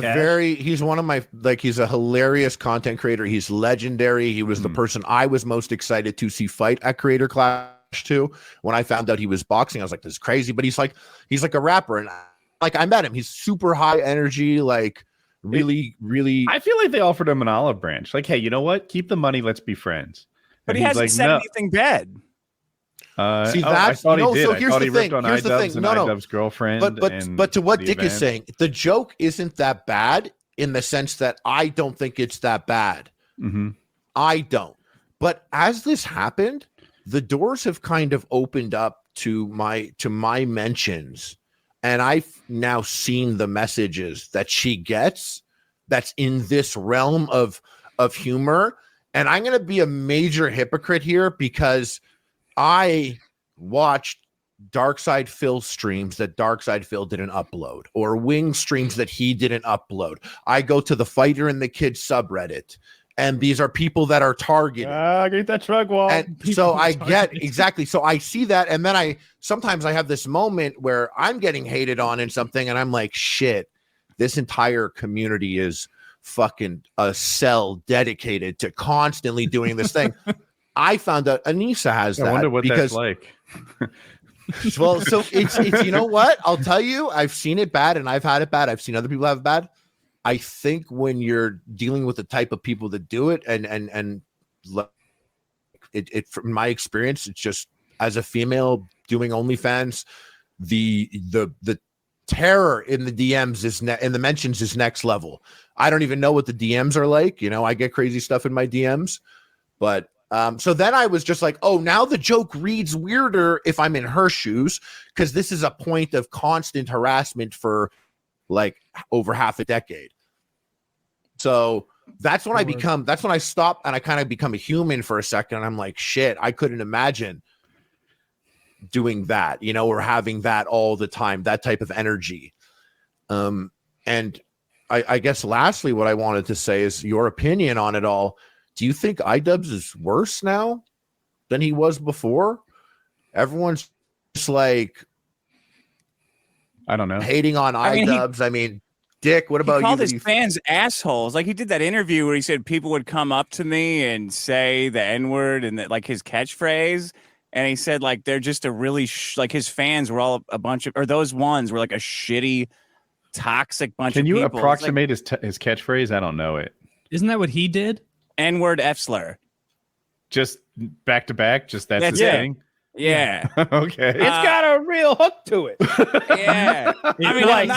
[SPEAKER 5] one of my, he's a hilarious content creator. He's legendary. He was the person I was most excited to see fight at Creator Clash 2. When I found out he was boxing, I was like, this is crazy. But he's like a rapper. And I met him. He's super high energy, really.
[SPEAKER 3] I feel like they offered him an olive branch. Like, hey, you know what? Keep the money. Let's be friends.
[SPEAKER 1] But he hasn't said anything bad.
[SPEAKER 5] See, I thought he did. So here's the thing. Here's the thing.
[SPEAKER 3] iDubbbz girlfriend.
[SPEAKER 5] But to what Dick is saying, the joke isn't that bad in the sense that I don't think it's that bad. I don't. But as this happened, the doors have kind of opened up to my mentions, and I've now seen the messages that she gets. That's in this realm of humor, and I'm going to be a major hypocrite here because I watched Darkside Phil streams that Darkside Phil didn't upload, or Wing streams that he didn't upload. I go to the Fighter and the Kid subreddit, and these are people that are targeted.
[SPEAKER 4] Get that truck wall.
[SPEAKER 5] And so I get exactly. So I see that, and then sometimes I have this moment where I'm getting hated on in something, and I'm like, shit, this entire community is fucking a cell dedicated to constantly doing this thing. I found out Anissa has that.
[SPEAKER 3] I wonder what that's like.
[SPEAKER 5] Well, so it's you know what? I'll tell you, I've seen it bad and I've had it bad. I've seen other people have it bad. I think when you're dealing with the type of people that do it, and it from my experience, it's just as a female doing OnlyFans, the terror in the DMs in the mentions is next level. I don't even know what the DMs are like. You know, I get crazy stuff in my DMs, but so then I was just like, oh, now the joke reads weirder if I'm in her shoes, because this is a point of constant harassment for like over half a decade. So that's when that's when I stop and I kind of become a human for a second. And I'm like, shit, I couldn't imagine doing that, you know, or having that all the time, that type of energy. And I guess lastly, what I wanted to say is your opinion on it all. Do you think iDubbbz is worse now than he was before? Everyone's just like,
[SPEAKER 3] I don't know,
[SPEAKER 5] hating on iDubbbz. I mean, Dick, what about you?
[SPEAKER 1] He called his fans assholes. Like, he did that interview where he said people would come up to me and say the N-word and like his catchphrase. And he said, like, they're just a really, like, his fans were all a bunch of, or those ones were like a shitty, toxic bunch of people.
[SPEAKER 3] Can you approximate his catchphrase? I don't know it.
[SPEAKER 2] Isn't that what he did?
[SPEAKER 1] N-word F slur.
[SPEAKER 3] Just back to back? Just that's his thing?
[SPEAKER 1] Yeah.
[SPEAKER 3] Okay.
[SPEAKER 4] It's got a real hook to it.
[SPEAKER 1] Yeah. I mean, I'm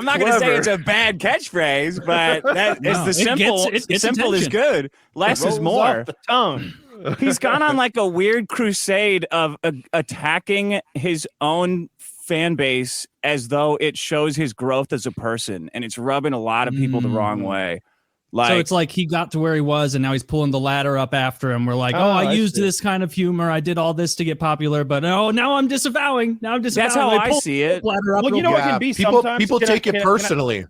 [SPEAKER 1] not gonna say it's a bad catchphrase, but that is the simple. Simple is good. Less is more.
[SPEAKER 4] Off the tongue.
[SPEAKER 1] He's gone on like a weird crusade of attacking his own fan base as though it shows his growth as a person, and it's rubbing a lot of people the wrong way. Like,
[SPEAKER 2] so it's like he got to where he was, and now he's pulling the ladder up after him. We're like, I used this kind of humor. I did all this to get popular, but now I'm disavowing. Now I'm disavowing.
[SPEAKER 1] That's how I see it.
[SPEAKER 4] Well, you know what can be sometimes
[SPEAKER 5] people take it personally.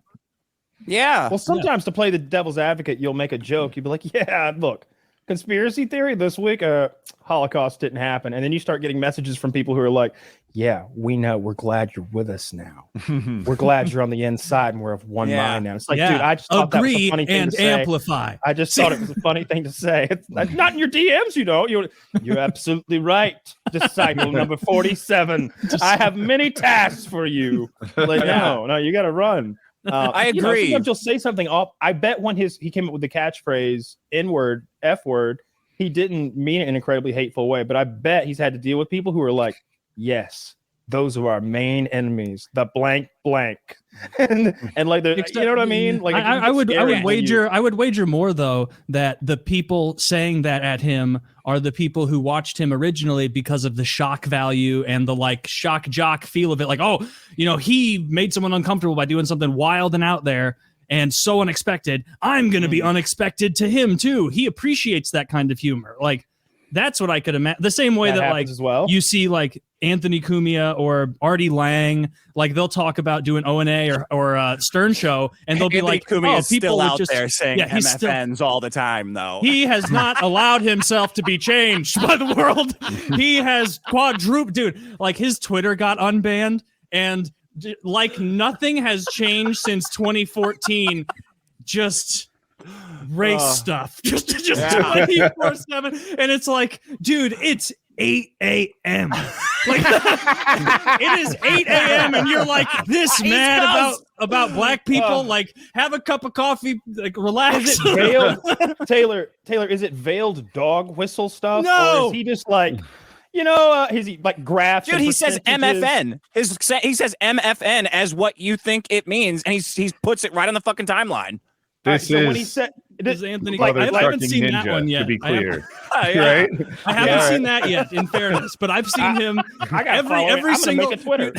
[SPEAKER 1] Yeah.
[SPEAKER 4] Well, sometimes to play the devil's advocate, you'll make a joke. You'll be like, yeah, look, conspiracy theory this week, Holocaust didn't happen. And then you start getting messages from people who are like, yeah, we know. We're glad you're with us now. We're glad you're on the inside and we're of one mind now. It's like, dude, I just thought that was a funny thing to say.
[SPEAKER 2] Amplify.
[SPEAKER 4] I just thought it was a funny thing to say. It's not in your DMs, you know. You're absolutely right. Disciple number 47. I have many tasks for you. Like, no, you got to run.
[SPEAKER 1] I agree.
[SPEAKER 4] Sometimes you'll say something off. I bet when he came up with the catchphrase N-word, F-word, he didn't mean it in an incredibly hateful way. But I bet he's had to deal with people who are like, yes, those are our main enemies, the blank blank. and like you know what I mean? Like
[SPEAKER 2] I would wager more though that the people saying that at him are the people who watched him originally because of the shock value and the like shock jock feel of it. Like, oh, you know, he made someone uncomfortable by doing something wild and out there and so unexpected. I'm going to be unexpected to him too. He appreciates that kind of humor. Like, that's what I could imagine. The same way that like
[SPEAKER 4] as well.
[SPEAKER 2] You see like Anthony Cumia or Artie Lang, like they'll talk about doing O&A or Stern Show, and they'll be
[SPEAKER 1] Anthony
[SPEAKER 2] like,
[SPEAKER 1] Cumia
[SPEAKER 2] is
[SPEAKER 1] people
[SPEAKER 2] still
[SPEAKER 1] out there saying MFNs all the time, though.
[SPEAKER 2] He has not allowed himself to be changed by the world. He has quadrupled, dude. Like his Twitter got unbanned, and like nothing has changed since 2014. Just race stuff, just 24/7, and it's like, dude, it's 8 a.m. Like it is 8 a.m. and you're like this mad about black people. Like, have a cup of coffee, like relax.
[SPEAKER 4] Is it veiled Taylor, is it veiled dog whistle stuff?
[SPEAKER 2] No,
[SPEAKER 4] or is he just like, you know, is he like graphs?
[SPEAKER 1] Dude, he says MFN. He says MFN as what you think it means, and he puts it right on the fucking timeline.
[SPEAKER 4] When he said,
[SPEAKER 2] does Anthony,
[SPEAKER 3] like,
[SPEAKER 2] I haven't seen
[SPEAKER 3] ninja,
[SPEAKER 2] that one yet.
[SPEAKER 3] To be clear,
[SPEAKER 2] right? I haven't seen that yet. In fairness, but I've seen him.
[SPEAKER 4] I got
[SPEAKER 2] every single
[SPEAKER 4] make a Twitter.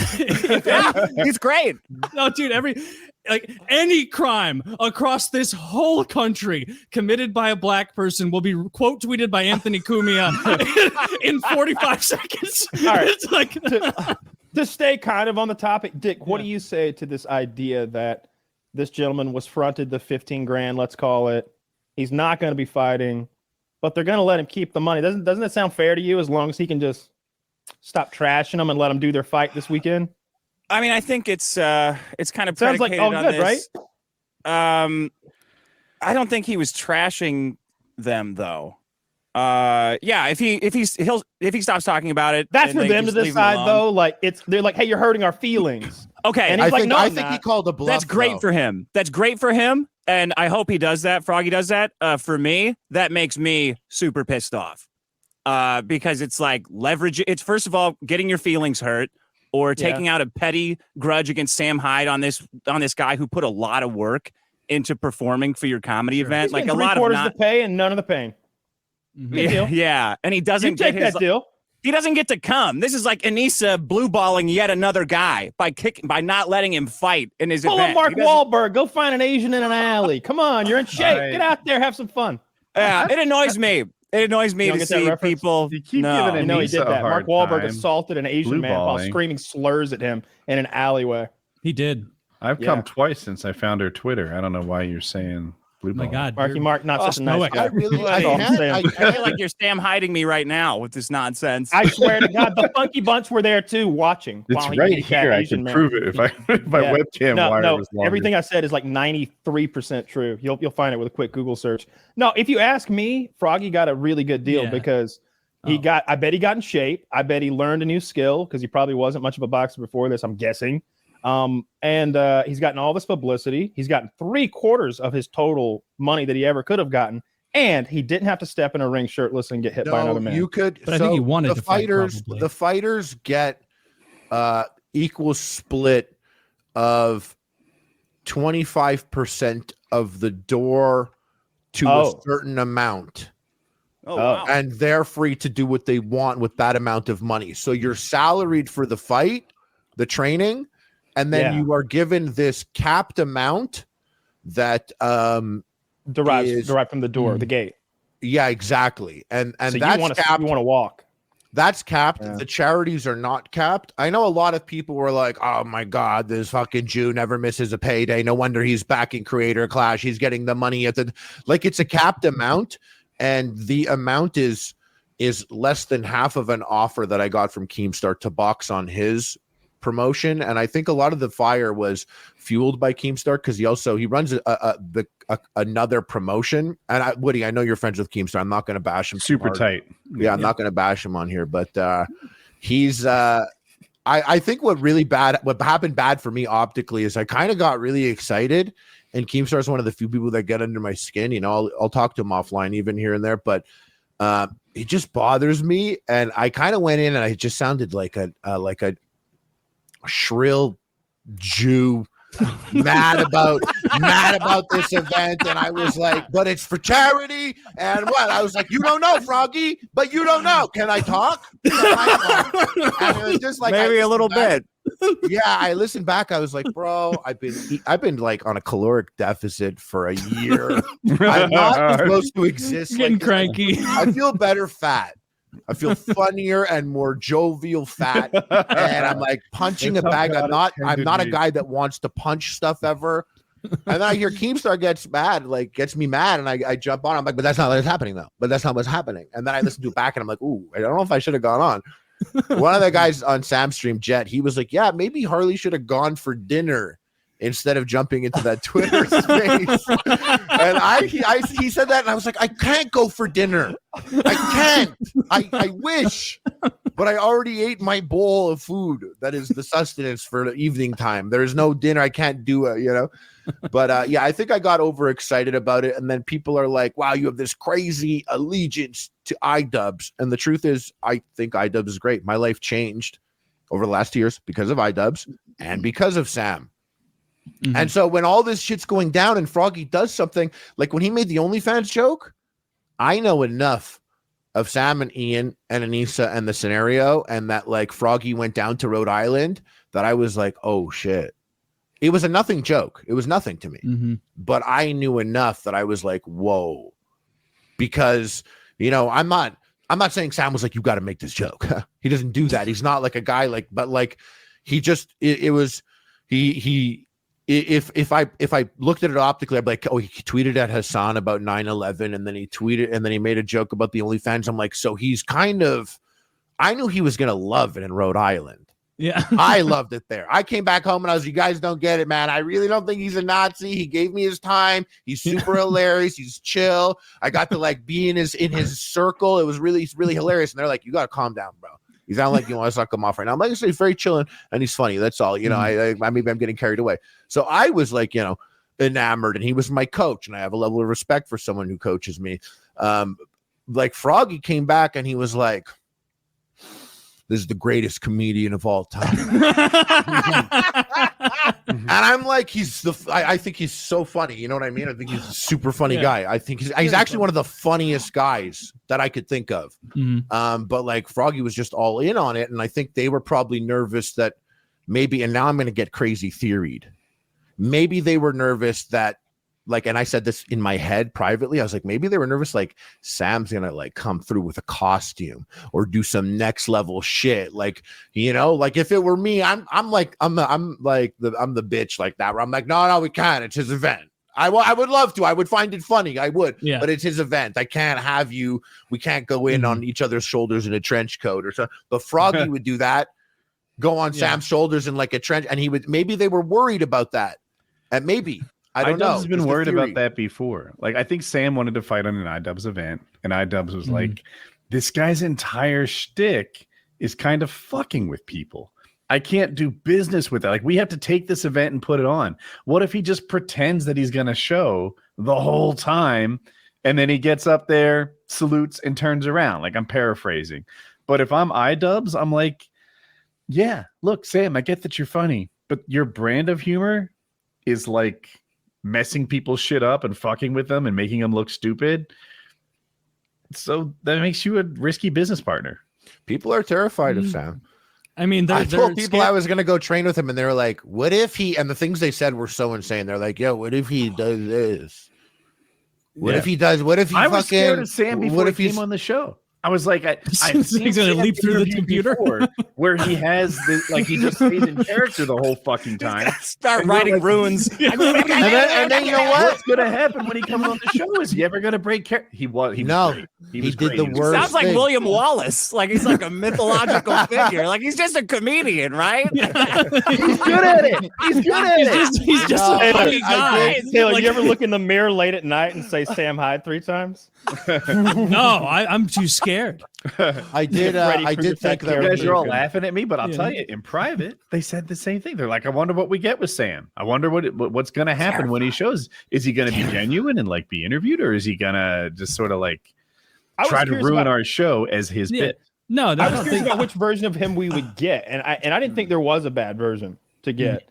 [SPEAKER 1] He's great.
[SPEAKER 2] No, dude, any crime across this whole country committed by a black person will be quote tweeted by Anthony Cumia in 45 seconds.
[SPEAKER 4] All right.
[SPEAKER 2] It's like
[SPEAKER 4] to stay kind of on the topic, Dick, what do you say to this idea that this gentleman was fronted the 15 grand, let's call it. He's not going to be fighting, but they're going to let him keep the money. Doesn't that sound fair to you, as long as he can just stop trashing them and let them do their fight this weekend?
[SPEAKER 1] I mean, I think it's kind of
[SPEAKER 4] sounds like all good,
[SPEAKER 1] this. Right? I don't think he was trashing them though. Yeah, if he stops talking about it,
[SPEAKER 4] that's for them to decide though. Like they're like, hey, you're hurting our feelings.
[SPEAKER 1] Okay.
[SPEAKER 4] And
[SPEAKER 5] I
[SPEAKER 4] he's like,
[SPEAKER 5] think
[SPEAKER 4] no,
[SPEAKER 5] I
[SPEAKER 4] I'm
[SPEAKER 5] think he
[SPEAKER 4] not.
[SPEAKER 5] called a bluff.
[SPEAKER 1] That's great
[SPEAKER 5] though.
[SPEAKER 1] for him. That's great for him. And I hope he does that. Froggy does that. For me, that makes me super pissed off. Because it's like leverage. It's first of all getting your feelings hurt, or taking out a petty grudge against Sam Hyde on this guy who put a lot of work into performing for your comedy event.
[SPEAKER 4] He's
[SPEAKER 1] like a
[SPEAKER 4] getting
[SPEAKER 1] lot of
[SPEAKER 4] three-quarters of the pay and none of the pain. Good deal.
[SPEAKER 1] Yeah, and he doesn't
[SPEAKER 4] You take
[SPEAKER 1] get
[SPEAKER 4] that deal.
[SPEAKER 1] He doesn't get to come. This is like Anissa blue balling yet another guy by not letting him fight in his
[SPEAKER 4] Pull
[SPEAKER 1] event.
[SPEAKER 4] up Mark Wahlberg. Go find an Asian in an alley. Come on, you're in shape.
[SPEAKER 3] Right.
[SPEAKER 4] Get out there, have some fun.
[SPEAKER 1] Yeah, it annoys me. It annoys me
[SPEAKER 4] You don't
[SPEAKER 1] to
[SPEAKER 4] get that
[SPEAKER 1] see
[SPEAKER 4] reference?
[SPEAKER 1] people.
[SPEAKER 3] You keep
[SPEAKER 1] no.
[SPEAKER 3] giving
[SPEAKER 4] You know he
[SPEAKER 3] Anissa
[SPEAKER 4] did
[SPEAKER 3] a
[SPEAKER 4] that. Mark
[SPEAKER 3] hard
[SPEAKER 4] Wahlberg
[SPEAKER 3] time.
[SPEAKER 4] assaulted an Asian man while
[SPEAKER 3] Blue-balling.
[SPEAKER 4] screaming slurs at him in an alleyway.
[SPEAKER 2] He did.
[SPEAKER 3] I've
[SPEAKER 4] Yeah.
[SPEAKER 3] come twice since I found her Twitter. I don't know why you're saying blue
[SPEAKER 2] Oh my
[SPEAKER 3] ball.
[SPEAKER 2] God.
[SPEAKER 4] Marky Mark, not such a nice
[SPEAKER 2] stoic.
[SPEAKER 4] guy.
[SPEAKER 5] I really, I
[SPEAKER 4] That's all I'm
[SPEAKER 5] can't.
[SPEAKER 4] saying.
[SPEAKER 1] I feel like you're Sam hiding me right now with this nonsense.
[SPEAKER 4] I swear to God, the Funky Bunch were there too, watching.
[SPEAKER 3] It's
[SPEAKER 4] while he
[SPEAKER 3] right
[SPEAKER 4] beat that
[SPEAKER 3] here. I
[SPEAKER 4] Asian
[SPEAKER 3] can
[SPEAKER 4] man.
[SPEAKER 3] prove it if my
[SPEAKER 4] Yeah.
[SPEAKER 3] webcam wire
[SPEAKER 4] No,
[SPEAKER 3] was longer.
[SPEAKER 4] everything I said is like 93% true. You'll find it with a quick Google search. No, if you ask me, Froggy got a really good deal
[SPEAKER 2] Yeah.
[SPEAKER 4] because I bet he got in shape. I bet he learned a new skill because he probably wasn't much of a boxer before this, I'm guessing. And he's gotten all this publicity. He's gotten 3/4 of his total money that he ever could have gotten. And he didn't have to step in a ring shirtless and get hit by another man.
[SPEAKER 5] You could,
[SPEAKER 2] But I think he wanted to fight, probably.
[SPEAKER 5] The fighters get equal split of 25% of the door to a certain amount.
[SPEAKER 1] oh, wow.
[SPEAKER 5] And they're free to do what they want with that amount of money. So you're salaried for the fight, the training, and then you are given this capped amount that
[SPEAKER 4] derived from the door, the gate.
[SPEAKER 5] yeah, exactly. And
[SPEAKER 4] So
[SPEAKER 5] that's capped.
[SPEAKER 4] you want to walk.
[SPEAKER 5] That's capped.
[SPEAKER 4] Yeah.
[SPEAKER 5] The charities are not capped. I know a lot of people were like, oh my God, this fucking Jew never misses a payday. No wonder he's backing Creator Clash. He's getting the money at the, like, it's a capped amount. And the amount is less than half of an offer that I got from Keemstar to box on his promotion. And I think a lot of the fire was fueled by Keemstar because he runs another promotion. And Woody, I know you're friends with Keemstar. I'm not going to bash him.
[SPEAKER 3] Super tight.
[SPEAKER 5] Yeah, I'm not going to bash him on here, but he's I think what happened bad for me optically is I kind of got really excited, and Keemstar is one of the few people that get under my skin. You know, I'll talk to him offline even here and there, but it just bothers me. And I kind of went in and I just sounded like a shrill Jew mad about this event, and I was like, but it's for charity, and what I was like, you don't know, Froggy, but you don't know. Can I talk? And it was just like
[SPEAKER 1] Maybe a little bit.
[SPEAKER 5] Yeah, I listened back. I was like, bro, I've been like on a caloric deficit for a year. I'm not supposed to exist.
[SPEAKER 2] Getting
[SPEAKER 5] like
[SPEAKER 2] cranky.
[SPEAKER 5] I feel better fat. I feel funnier and more jovial fat, and I'm like punching a bag. I'm not a guy that wants to punch stuff ever. And then I hear Keemstar gets me mad, and I jump on. I'm like, but that's not what's happening though. But that's not what's happening. And then I listen to it back, and I'm like, ooh, I don't know if I should have gone on. One of the guys on Sam's stream, Jet, he was like, yeah, maybe Harley should have gone for dinner instead of jumping into that Twitter space. And he said that, and I was like, I can't go for dinner. I can't. I wish, but I already ate my bowl of food. That is the sustenance for the evening time. There is no dinner. I can't do it, you know? But yeah, I think I got overexcited about it. And then people are like, wow, you have this crazy allegiance to iDubbbz. And the truth is, I think iDubbbz is great. My life changed over the last years because of iDubbbz and because of Sam. Mm-hmm. And so when all this shit's going down and Froggy does something, like when he made the OnlyFans joke, I know enough of Sam and Ian and Anissa and the scenario, and that like Froggy went down to Rhode Island, that I was like, oh shit. It was a nothing joke. It was nothing to me. Mm-hmm. But I knew enough that I was like, whoa. Because, you know, I'm not saying Sam was like, you got to make this joke. He doesn't do that. He's not like a guy like, but like he just, if I looked at it optically, I'd be like, oh, he tweeted at Hassan about 9/11, and then he made a joke about the OnlyFans. I'm like, so he's kind of, I knew he was going to love it in Rhode Island.
[SPEAKER 2] Yeah.
[SPEAKER 5] I loved it there. I came back home and I was, you guys don't get it, man. I really don't think he's a Nazi. He gave me his time. He's super hilarious. He's chill. I got to like be in his circle. It was really, really hilarious. And they're like, you got to calm down, bro. He's not like you want to suck him off right now. I'm like, he's very chilling and he's funny. That's all. You know, I maybe I'm getting carried away. So I was like, you know, enamored, and he was my coach, and I have a level of respect for someone who coaches me. Like Froggy came back and he was like, this is the greatest comedian of all time. And I'm like, I think he's so funny. You know what I mean? I think he's a super funny guy. I think he's actually one of the funniest guys that I could think of. But like Froggy was just all in on it. And I think they were probably nervous that maybe, and now I'm going to get crazy theoried. Maybe they were nervous that, like, and I said this in my head privately, I was like, maybe they were nervous, like Sam's gonna like come through with a costume or do some next level shit. Like, you know, like if it were me, I'm the bitch like that, where I'm like, no, we can't. It's his event. I would love to. I would find it funny. I would, but it's his event. I can't have you. We can't go in on each other's shoulders in a trench coat or something. But Froggy would do that, go on Sam's shoulders in like a trench, and he would. Maybe they were worried about that, and maybe. I don't know.
[SPEAKER 3] Has been worried about that before. Like, I think Sam wanted to fight on an iDubbbz event, and iDubbbz was like, this guy's entire shtick is kind of fucking with people. I can't do business with that. Like, we have to take this event and put it on. What if he just pretends that he's going to show the whole time, and then he gets up there, salutes, and turns around? Like, I'm paraphrasing. But if I'm iDubbbz, I'm like, yeah, look, Sam, I get that you're funny, but your brand of humor is like messing people's shit up and fucking with them and making them look stupid. So that makes you a risky business partner.
[SPEAKER 5] People are terrified of Sam.
[SPEAKER 2] I mean,
[SPEAKER 5] I told people I was going to go train with him, and they were like, what if he, and the things they said were so insane. They're like, yo, what if he does this? What if he does, what if he
[SPEAKER 3] I was scared of Sam before he came on the show. I was like, I've seen
[SPEAKER 2] he's going to leap through the computer
[SPEAKER 3] where he has this, like, he just stays in character the whole fucking time.
[SPEAKER 1] Start writing runes.
[SPEAKER 5] and then you know what?
[SPEAKER 3] What's going to happen when he comes on the show? Is he ever going to break character? He was did
[SPEAKER 5] the worst.
[SPEAKER 1] Sounds like William Wallace. Like he's like a mythological figure. Like he's just a comedian, right?
[SPEAKER 3] He's good at it.
[SPEAKER 2] He's just a funny guy.
[SPEAKER 4] Taylor, you ever look in the mirror late at night and say Sam Hyde 3 times?
[SPEAKER 2] No, I'm too scared.
[SPEAKER 5] I did think that
[SPEAKER 3] you guys are all laughing at me, but I'll tell you, in private, they said the same thing. They're like, I wonder what we get with Sam. I wonder what's going to happen when he shows. Is he going to be genuine and like be interviewed, or is he going to just sort of like try to ruin our show as his bit?
[SPEAKER 2] No,
[SPEAKER 4] I was curious about which version of him we would get, and I didn't think there was a bad version to get,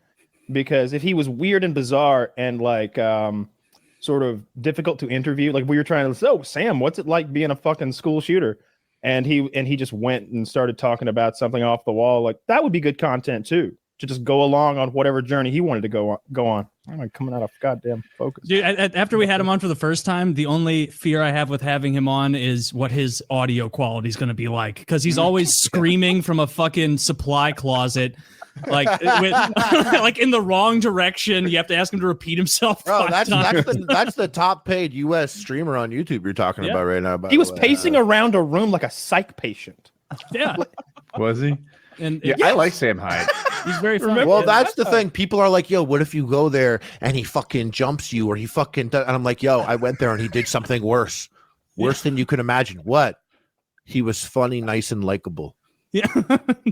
[SPEAKER 4] because if he was weird and bizarre and like sort of difficult to interview, like we were trying to say, oh, Sam, what's it like being a fucking school shooter? And he just went and started talking about something off the wall. Like that would be good content too, to just go along on whatever journey he wanted to go on. I'm like coming out of goddamn focus.
[SPEAKER 2] Dude, after we had him on for the first time, the only fear I have with having him on is what his audio quality is going to be like, because he's always screaming from a fucking supply closet. Like like in the wrong direction. You have to ask him to repeat himself.
[SPEAKER 5] Bro, that's the top paid US streamer on YouTube you're talking about right now.
[SPEAKER 4] He was pacing around a room like a psych patient.
[SPEAKER 2] Yeah.
[SPEAKER 3] Was he?
[SPEAKER 2] And
[SPEAKER 3] I like Sam Hyde.
[SPEAKER 2] He's very funny.
[SPEAKER 5] Well, that's the thing. People are like, yo, what if you go there and he fucking jumps you, or he fucking does? And I'm like, yo, I went there and he did something worse than you could imagine. What? He was funny, nice, and likable.
[SPEAKER 2] Yeah.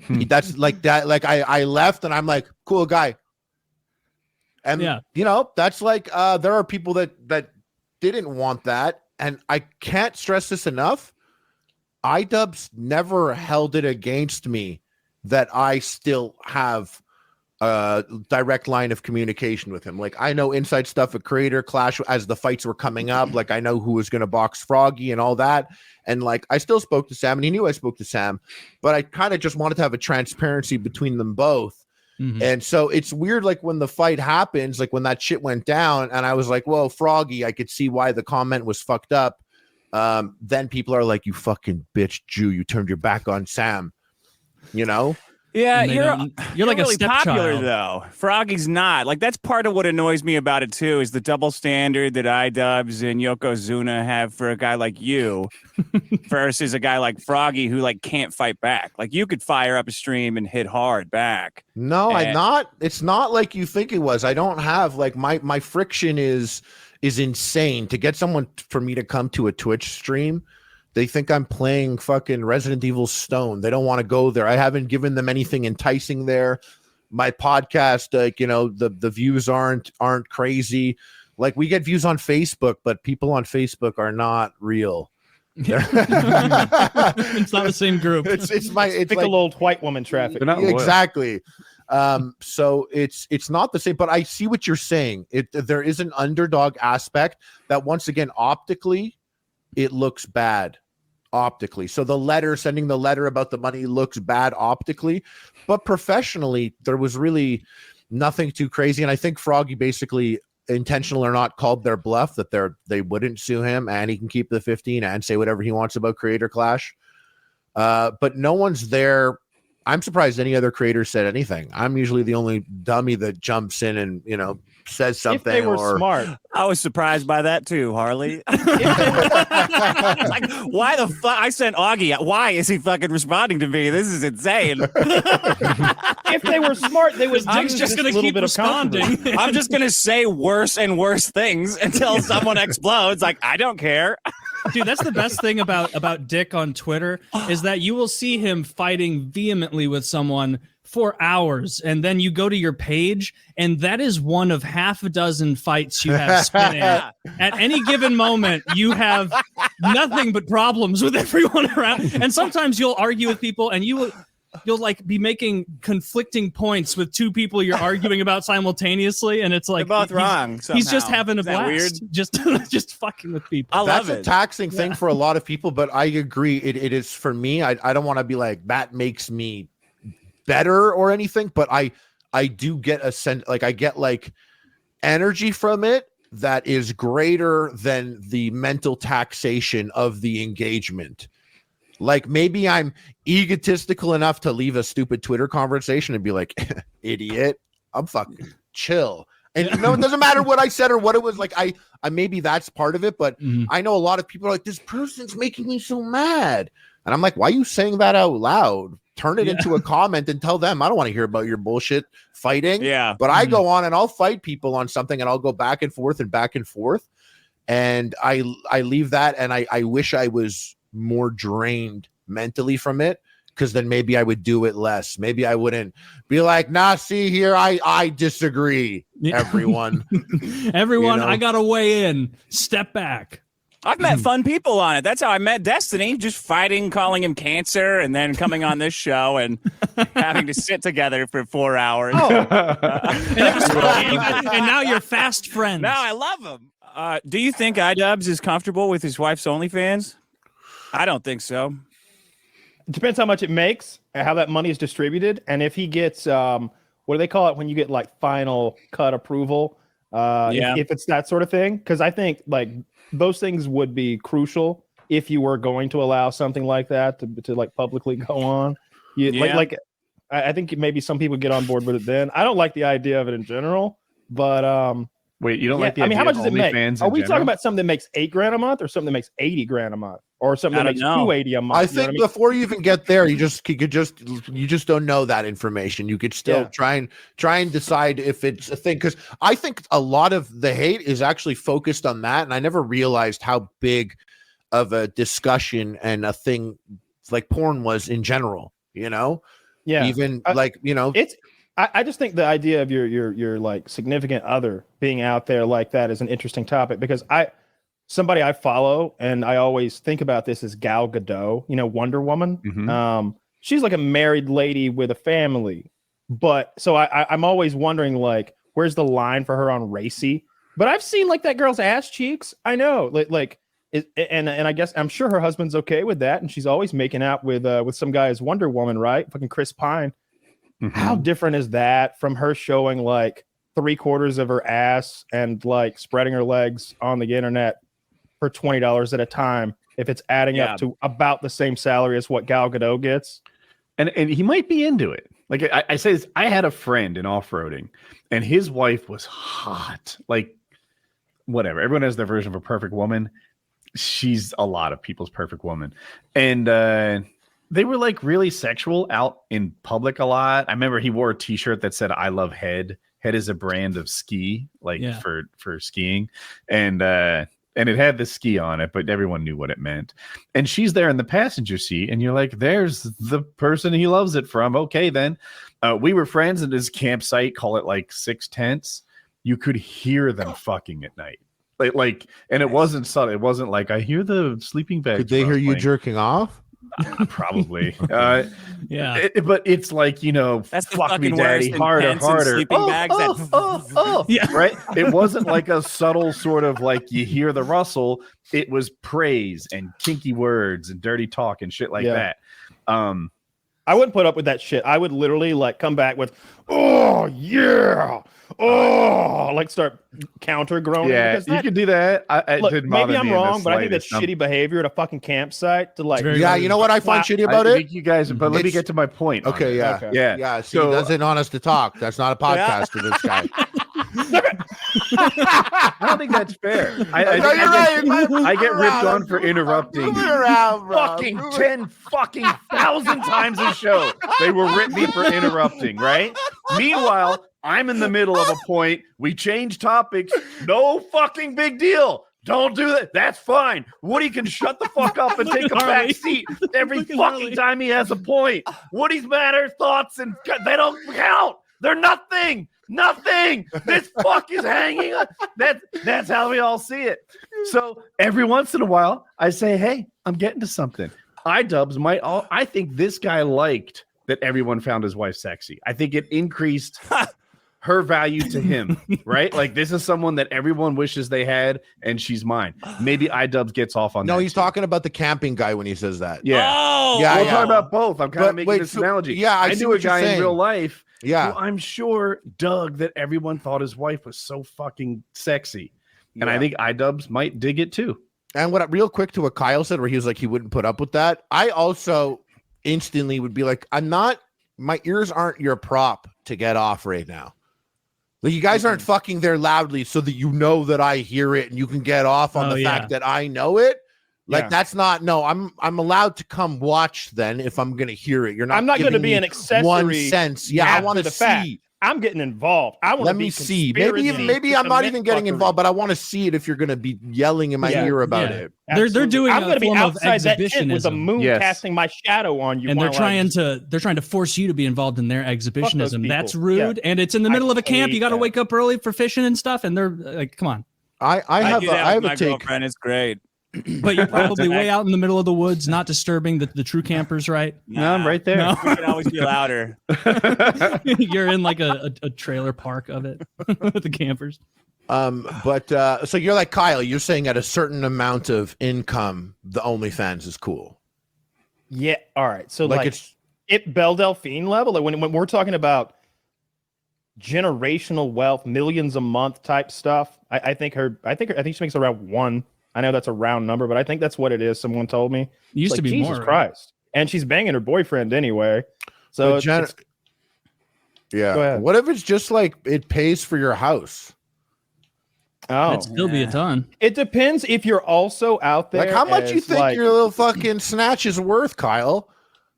[SPEAKER 5] That's like that. Like I left and I'm like, cool guy. And you know, that's like there are people that didn't want that. And I can't stress this enough. iDubbbz never held it against me that I still have a direct line of communication with him. Like I know inside stuff at Creator Clash as the fights were coming up. Like I know who was going to box Froggy and all that. And like I still spoke to Sam, and he knew I spoke to Sam, but I kind of just wanted to have a transparency between them both. And so it's weird, like when the fight happens, like when that shit went down, and I was like, "Whoa, Froggy!" I could see why the comment was fucked up. Then people are like, "You fucking bitch Jew! You turned your back on Sam." You know.
[SPEAKER 1] Yeah,
[SPEAKER 2] you're like
[SPEAKER 1] really
[SPEAKER 2] a stepchild.
[SPEAKER 1] popular though. Froggy's not. Like that's part of what annoys me about it too, is the double standard that iDubbbz and Yokozuna have for a guy like you versus a guy like Froggy who like can't fight back. Like you could fire up a stream and hit hard back.
[SPEAKER 5] No, I'm not. It's not like you think it was. I don't have like my friction is insane. To get someone for me to come to a Twitch stream, They think I'm playing fucking Resident Evil Stone. They don't want to go there. I haven't given them anything enticing there. My podcast, like, you know, the views aren't crazy. Like, we get views on Facebook, but people on Facebook are not real.
[SPEAKER 2] It's not the same group.
[SPEAKER 5] It's
[SPEAKER 4] like old white woman traffic.
[SPEAKER 5] Exactly. So it's not the same, but I see what you're saying. There is an underdog aspect that, once again, optically, it looks bad optically. So sending the letter about the money looks bad optically, but professionally, there was really nothing too crazy. And I think Froggy basically, intentional or not, called their bluff that they wouldn't sue him, and he can keep the 15 and say whatever he wants about Creator Clash. But no one's there. I'm surprised any other creator said anything. I'm usually the only dummy that jumps in and, you know, says something.
[SPEAKER 4] If they were smart.
[SPEAKER 1] I was surprised by that too, Harley. Like, why the fuck? I sent Augie. Why is he fucking responding to me? This is insane.
[SPEAKER 4] If they were smart, they would.
[SPEAKER 2] I'm just going to keep responding.
[SPEAKER 1] I'm just going to say worse and worse things until someone explodes. Like, I don't care.
[SPEAKER 2] Dude, that's the best thing about Dick on Twitter is that you will see him fighting vehemently with someone for hours, and then you go to your page, and that is one of half a dozen fights you have spinning. At any given moment, you have nothing but problems with everyone around. And sometimes you'll argue with people, and you'll like be making conflicting points with two people you're arguing about simultaneously, and it's like
[SPEAKER 1] they're both wrong. Somehow.
[SPEAKER 2] He's just having a blast,
[SPEAKER 1] weird?
[SPEAKER 2] just fucking with people.
[SPEAKER 5] That's a taxing thing for a lot of people, but I agree. It is for me. I don't want to be like, that makes me better or anything, but I do get a sense, like, I get like energy from it that is greater than the mental taxation of the engagement. Like, maybe I'm egotistical enough to leave a stupid Twitter conversation and be like, idiot, I'm fucking chill. And, you know, it doesn't matter what I said or what it was. Like, I maybe that's part of it, but I know a lot of people are like, this person's making me so mad. And I'm like, why are you saying that out loud? Turn it into a comment and tell them, I don't want to hear about your bullshit fighting.
[SPEAKER 1] Yeah.
[SPEAKER 5] But I go on and I'll fight people on something, and I'll go back and forth and back and forth. And I leave that, and I wish I was more drained mentally from it, because then maybe I would do it less. Maybe I wouldn't be like, nah, see here, I disagree. Everyone.
[SPEAKER 2] Everyone, you know? I gotta weigh in. Step back.
[SPEAKER 1] I've met fun people on it. That's how I met Destiny, just fighting, calling him cancer, and then coming on this show and having to sit together for 4 hours.
[SPEAKER 2] And now you're fast friends.
[SPEAKER 1] Now I love him. Do you think iDubbbz is comfortable with his wife's OnlyFans? I don't think so.
[SPEAKER 4] It depends how much it makes and how that money is distributed. And if he gets, what do they call it when you get like final cut approval? If it's that sort of thing. Because I think like those things would be crucial if you were going to allow something like that to like publicly go on. I think maybe some people get on board with it then. I don't like the idea of it in general, but
[SPEAKER 3] wait, you don't like the idea?
[SPEAKER 4] How much does it make? Are we talking about something that makes $8,000 a month, or something that makes $80,000 a month, or something that makes $280 a month?
[SPEAKER 5] I think before you even get there, you just don't know that information. You could still try and decide if it's a thing, because I think a lot of the hate is actually focused on that, and I never realized how big of a discussion and a thing like porn was in general. You know, even it's. I just think the idea of your like significant other being out there like that is an interesting topic, because somebody I follow, and I always think about this, is Gal Gadot, you know, Wonder Woman. Mm-hmm. She's like a married lady with a family, but so I'm always wondering, like, where's the line for her on racy? But I've seen like that girl's ass cheeks. I know, and I guess I'm sure her husband's okay with that, and she's always making out with some guy as Wonder Woman, right? Fucking Chris Pine. Mm-hmm. How different is that from her showing like 3/4 of her ass and like spreading her legs on the internet for $20 at a time, if it's adding up to about the same salary as what Gal Gadot gets?
[SPEAKER 3] And he might be into it. Like I say this, I had a friend in off-roading, and his wife was hot. Like, whatever. Everyone has their version of a perfect woman. She's a lot of people's perfect woman. And they were like really sexual out in public a lot. I remember he wore a t-shirt that said, I love head. Head is a brand of ski, for skiing. And and it had the ski on it, but everyone knew what it meant. And she's there in the passenger seat, and you're like, there's the person he loves it from. Okay, then. We were friends at his campsite, call it like 6 tents. You could hear them fucking at night. Like, and it wasn't subtle. It wasn't like, I hear the sleeping bag.
[SPEAKER 5] Could they hear you jerking off?
[SPEAKER 3] Probably.
[SPEAKER 2] Yeah.
[SPEAKER 3] But it's like,
[SPEAKER 1] that's the
[SPEAKER 3] fuck me,
[SPEAKER 1] fucking
[SPEAKER 3] daddy,
[SPEAKER 1] worst.
[SPEAKER 3] harder.
[SPEAKER 1] Sleeping bags.
[SPEAKER 2] Yeah.
[SPEAKER 3] Right. It wasn't like a subtle sort of like you hear the rustle. It was praise and kinky words and dirty talk and shit like that.
[SPEAKER 4] I wouldn't put up with that shit. I would literally like come back with, oh yeah, oh, like start counter groaning.
[SPEAKER 3] Yeah, you could do that.
[SPEAKER 4] Look, maybe I'm wrong, but I think that's shitty behavior at a fucking campsite to like.
[SPEAKER 5] Yeah, you know what I find shitty about it?
[SPEAKER 3] You guys, but let me get to my point.
[SPEAKER 5] Okay, yeah. See, so, that's an honest to talk. That's not a podcast to this guy.
[SPEAKER 3] I don't think that's fair. I get ripped on for interrupting fucking 10,000 times a show. They will rip me for interrupting, right? Meanwhile, I'm in the middle of a point. We change topics. No fucking big deal. Don't do that. That's fine. Woody can shut the fuck up and take a back seat every fucking time he has a point. Woody's matter, thoughts, and they don't count. They're nothing. Nothing. This fuck is hanging. That's how we all see it. So every once in a while, I say, hey, I'm getting to something. iDubbbz I think this guy liked that everyone found his wife sexy. I think it increased her value to him, right? Like this is someone that everyone wishes they had, and she's mine. Maybe iDubbbz gets off on that.
[SPEAKER 5] No, he's talking about the camping guy when he says that.
[SPEAKER 3] Yeah.
[SPEAKER 1] Oh,
[SPEAKER 3] yeah. We'll talk about both. I'm kind of making this analogy.
[SPEAKER 5] Yeah,
[SPEAKER 3] I knew a guy in real life.
[SPEAKER 5] Yeah,
[SPEAKER 3] who I'm sure dug that everyone thought his wife was so fucking sexy, and I think iDubbbz might dig it too.
[SPEAKER 5] And real quick to what Kyle said, where he was like he wouldn't put up with that. I also instantly would be like, my ears aren't your prop to get off right now. Like you guys aren't fucking there loudly so that you know that I hear it and you can get off on the fact that I know it. Like that's not I'm allowed to come watch then if I'm gonna hear it. You're not.
[SPEAKER 4] I'm not gonna be an accessory.
[SPEAKER 5] 1 cent. Yeah, I want to see.
[SPEAKER 4] Fact. I'm getting involved. I want.
[SPEAKER 5] Let me see. Maybe I'm not even getting involved, but I want to see it. If you're gonna be yelling in my ear about it,
[SPEAKER 2] they're doing.
[SPEAKER 4] I'm gonna be outside that
[SPEAKER 2] exhibitionism
[SPEAKER 4] tent with the moon casting my shadow on you,
[SPEAKER 2] and they're trying to force you to be involved in their exhibitionism. That's rude, and it's in the middle of a camp. You got to wake up early for fishing and stuff, and they're like, "Come on."
[SPEAKER 5] I have a take.
[SPEAKER 1] Girlfriend. It's great.
[SPEAKER 2] But you're probably way out in the middle of the woods, not disturbing the true campers, right?
[SPEAKER 3] No, I'm right there.
[SPEAKER 2] No.
[SPEAKER 1] We can always be louder.
[SPEAKER 2] You're in like a trailer park of it with the campers.
[SPEAKER 5] So you're like Kyle. You're saying at a certain amount of income, the OnlyFans is cool.
[SPEAKER 4] Yeah. All right. So like it's Belle Delphine level. Like when we're talking about generational wealth, millions a month type stuff. I think she makes around 1. I know that's a round number, but I think that's what it is. Someone told me. It
[SPEAKER 2] used to be
[SPEAKER 4] Jesus
[SPEAKER 2] more. Jesus
[SPEAKER 4] Christ. And she's banging her boyfriend anyway. So
[SPEAKER 5] yeah.
[SPEAKER 4] Go ahead.
[SPEAKER 5] What if it's just like it pays for your house?
[SPEAKER 4] Oh,
[SPEAKER 2] it'd still be a ton.
[SPEAKER 4] It depends if you're also out there.
[SPEAKER 5] Like how much you think your little fucking snatch is worth, Kyle?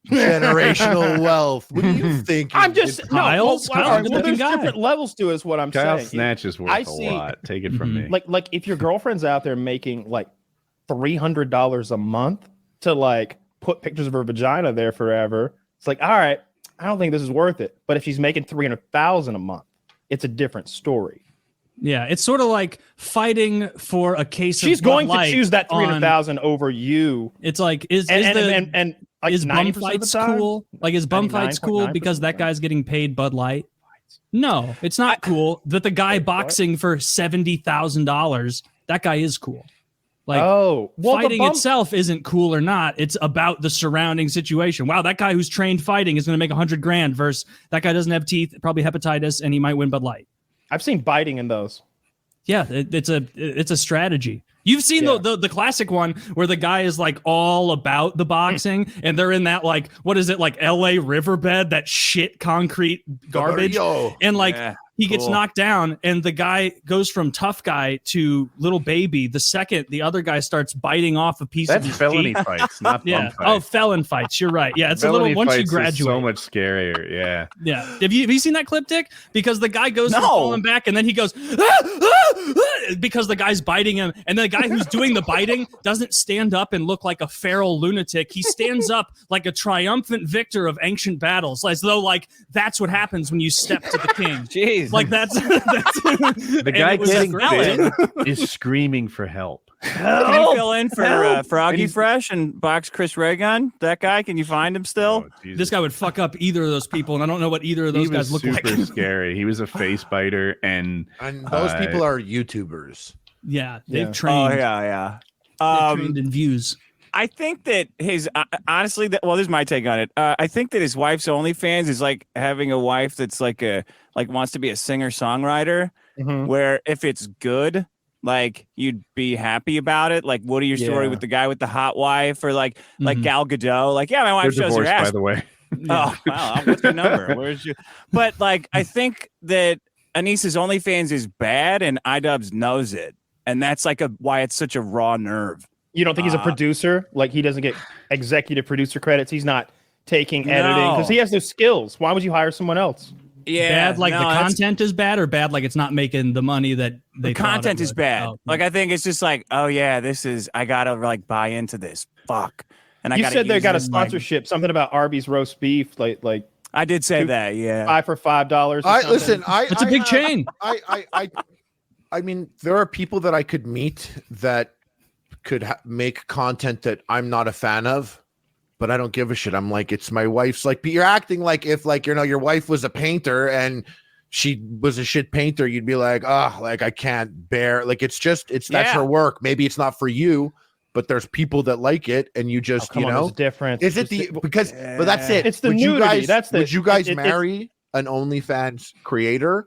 [SPEAKER 5] Generational wealth. What do you think?
[SPEAKER 2] I'm just
[SPEAKER 4] there's different levels to it, is what I'm
[SPEAKER 3] Kyle
[SPEAKER 4] saying.
[SPEAKER 3] Snatch is worth a lot. Take it from me.
[SPEAKER 4] Like if your girlfriend's out there making like $300 a month to like put pictures of her vagina there forever, it's like, all right, I don't think this is worth it. But if she's making $300,000 a month, it's a different story.
[SPEAKER 2] Yeah, it's sort of like fighting for a case.
[SPEAKER 4] She's going to choose that $300,000 over you.
[SPEAKER 2] It's like is bum fights cool? Like is bum fights cool because that guy's getting paid Bud Light? No, it's not cool. That the guy boxing for $70,000, that guy is cool. Like fighting itself isn't cool or not. It's about the surrounding situation. Wow, that guy who's trained fighting is going to make $100,000 versus that guy doesn't have teeth, probably hepatitis, and he might win Bud Light.
[SPEAKER 4] I've seen biting in those.
[SPEAKER 2] Yeah, it's a strategy. You've seen the classic one where the guy is like all about the boxing and they're in that like, what is it, like LA riverbed, that shit concrete garbage. And like he gets knocked down, and the guy goes from tough guy to little baby. The second the other guy starts biting off a piece of his
[SPEAKER 3] felony
[SPEAKER 2] teeth.
[SPEAKER 3] fights, not bum fights.
[SPEAKER 2] Oh, felon fights. You're right. Yeah, it's
[SPEAKER 3] felony
[SPEAKER 2] a little once you
[SPEAKER 3] fights
[SPEAKER 2] graduate.
[SPEAKER 3] is so much scarier. Yeah.
[SPEAKER 2] Yeah. Have you seen that clip, Dick? Because the guy goes from falling back, and then he goes because the guy's biting him, and the guy who's doing the biting doesn't stand up and look like a feral lunatic. He stands up like a triumphant victor of ancient battles, as though like that's what happens when you step to the king.
[SPEAKER 1] Jeez.
[SPEAKER 2] Like that's
[SPEAKER 3] the guy getting bit is screaming for help.
[SPEAKER 1] Can you fill in for Froggy Fresh and box Chris Raygun? That guy, can you find him still?
[SPEAKER 2] This guy would fuck up either of those people, and I don't know what either of those guys look like.
[SPEAKER 3] Super scary. He was a face biter, and
[SPEAKER 5] those people are YouTubers.
[SPEAKER 2] Yeah, they've trained.
[SPEAKER 1] Oh yeah.
[SPEAKER 2] They've trained in views.
[SPEAKER 1] I think that his honestly, this is my take on it. I think that his wife's OnlyFans is like having a wife that's like wants to be a singer songwriter, where if it's good, like you'd be happy about it. Like Woody, your story with the guy with the hot wife, or like Gal Gadot. Like, yeah, my wife shows her ass.
[SPEAKER 3] By the way.
[SPEAKER 1] Oh wow, what's your number? Where's you? But like, I think that Anissa's OnlyFans is bad, and iDubbbz knows it, and that's like why it's such a raw nerve.
[SPEAKER 4] You don't think he's a producer? Like he doesn't get executive producer credits? He's not taking editing because he has no skills. Why would you hire someone else?
[SPEAKER 2] Yeah, bad like the content is bad, or bad like it's not making the money that they.
[SPEAKER 1] The content is bad. Oh, like I think it's just like, oh yeah, I gotta like buy into this. Fuck. And
[SPEAKER 4] you said they got a sponsorship, something about Arby's roast beef, like.
[SPEAKER 1] I did say that, yeah.
[SPEAKER 4] 5 for $5.
[SPEAKER 2] It's a big chain.
[SPEAKER 5] I mean, there are people that I could meet that could make content that I'm not a fan of, but I don't give a shit. I'm like, it's my wife's. Like, you're acting like if like your wife was a painter and she was a shit painter, you'd be like, oh, like I can't bear. Like that's her work. Maybe it's not for you, but there's people that like it, and you just
[SPEAKER 4] it's different.
[SPEAKER 5] Is it because? But that's it.
[SPEAKER 4] It's the nudity.
[SPEAKER 5] Would you guys marry an OnlyFans creator?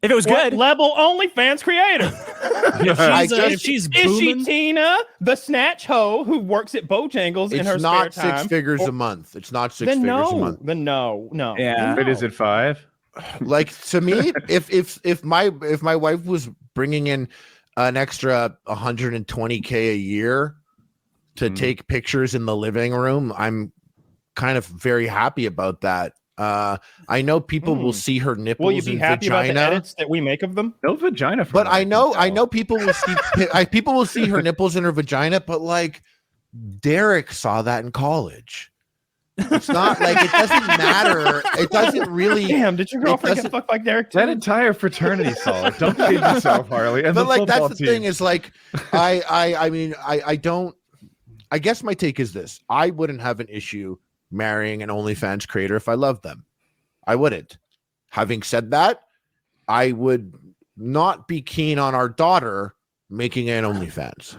[SPEAKER 1] If it was good.
[SPEAKER 4] Level OnlyFans creator.
[SPEAKER 2] If she's booming?
[SPEAKER 4] Is she Tina, the snatch hoe who works at Bojangles in her spare time?
[SPEAKER 5] It's not 6 figures a month. It's not 6 figures a month.
[SPEAKER 4] Then no.
[SPEAKER 1] Yeah.
[SPEAKER 3] But is it 5?
[SPEAKER 5] Like to me, if my wife was bringing in an extra 120K a year to take pictures in the living room, I'm kind of very happy about that. I know people will see her nipples.
[SPEAKER 4] Will you be happy about the edits that we make of them?
[SPEAKER 3] No vagina.
[SPEAKER 5] But I know people will see people will see her nipples in her vagina. But like Derek saw that in college. It's not like it doesn't matter. It doesn't really.
[SPEAKER 4] Damn, did your girlfriend get fucked like Derek too?
[SPEAKER 3] That entire fraternity saw it. Don't kid yourself, Harley. And
[SPEAKER 5] but like that's the thing is like I mean I don't. I guess my take is this: I wouldn't have an issue marrying an OnlyFans creator if I loved them. I wouldn't. Having said that, I would not be keen on our daughter making an OnlyFans.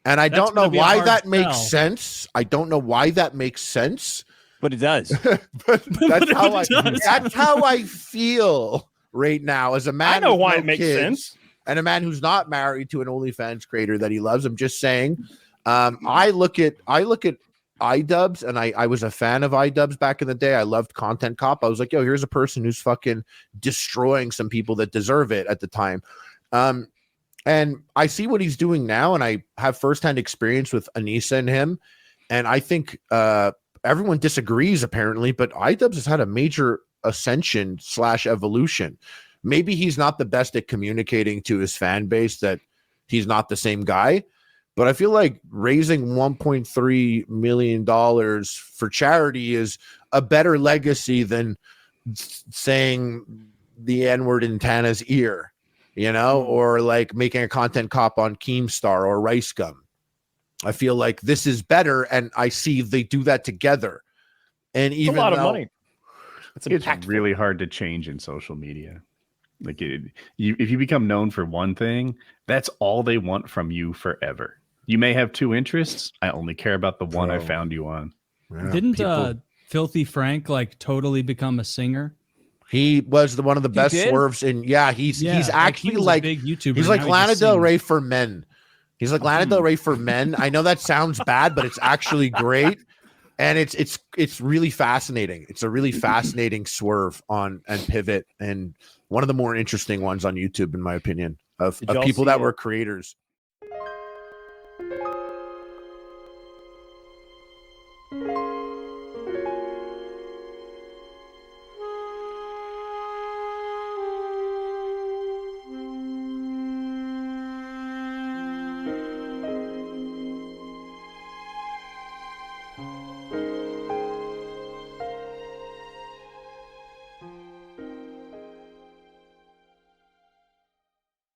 [SPEAKER 5] And I don't know why that makes sense. I don't know why that makes sense.
[SPEAKER 1] But it does.
[SPEAKER 5] but that's how I feel right now as a man.
[SPEAKER 4] I know why it makes sense.
[SPEAKER 5] And a man who's not married to an OnlyFans creator that he loves. I'm just saying. I look at iDubbbz, and I was a fan of iDubbbz back in the day. I loved Content Cop. I was like, yo, here's a person who's fucking destroying some people that deserve it at the time. And I see what he's doing now, and I have firsthand experience with Anissa and him. And I think everyone disagrees apparently, but iDubbbz has had a major ascension / evolution. Maybe he's not the best at communicating to his fan base that he's not the same guy. But I feel like raising $1.3 million for charity is a better legacy than saying the N-word in Tana's ear, or like making a Content Cop on Keemstar or Rice Gum. I feel like this is better, and I see they do that together. And even
[SPEAKER 4] a lot of money.
[SPEAKER 3] It's really hard to change in social media. Like if you become known for one thing, that's all they want from you forever. You may have 2 interests. I only care about the one I found you on.
[SPEAKER 2] Yeah, Didn't Filthy Frank like totally become a singer?
[SPEAKER 5] He was one of the best swerves in. Yeah, he's actually like
[SPEAKER 2] a big YouTuber.
[SPEAKER 5] He's like Lana Del Rey for men. He's like Lana Del Rey for men. I know that sounds bad, but it's actually great. And it's really fascinating. It's a really fascinating swerve and pivot, and one of the more interesting ones on YouTube, in my opinion, of people that were creators.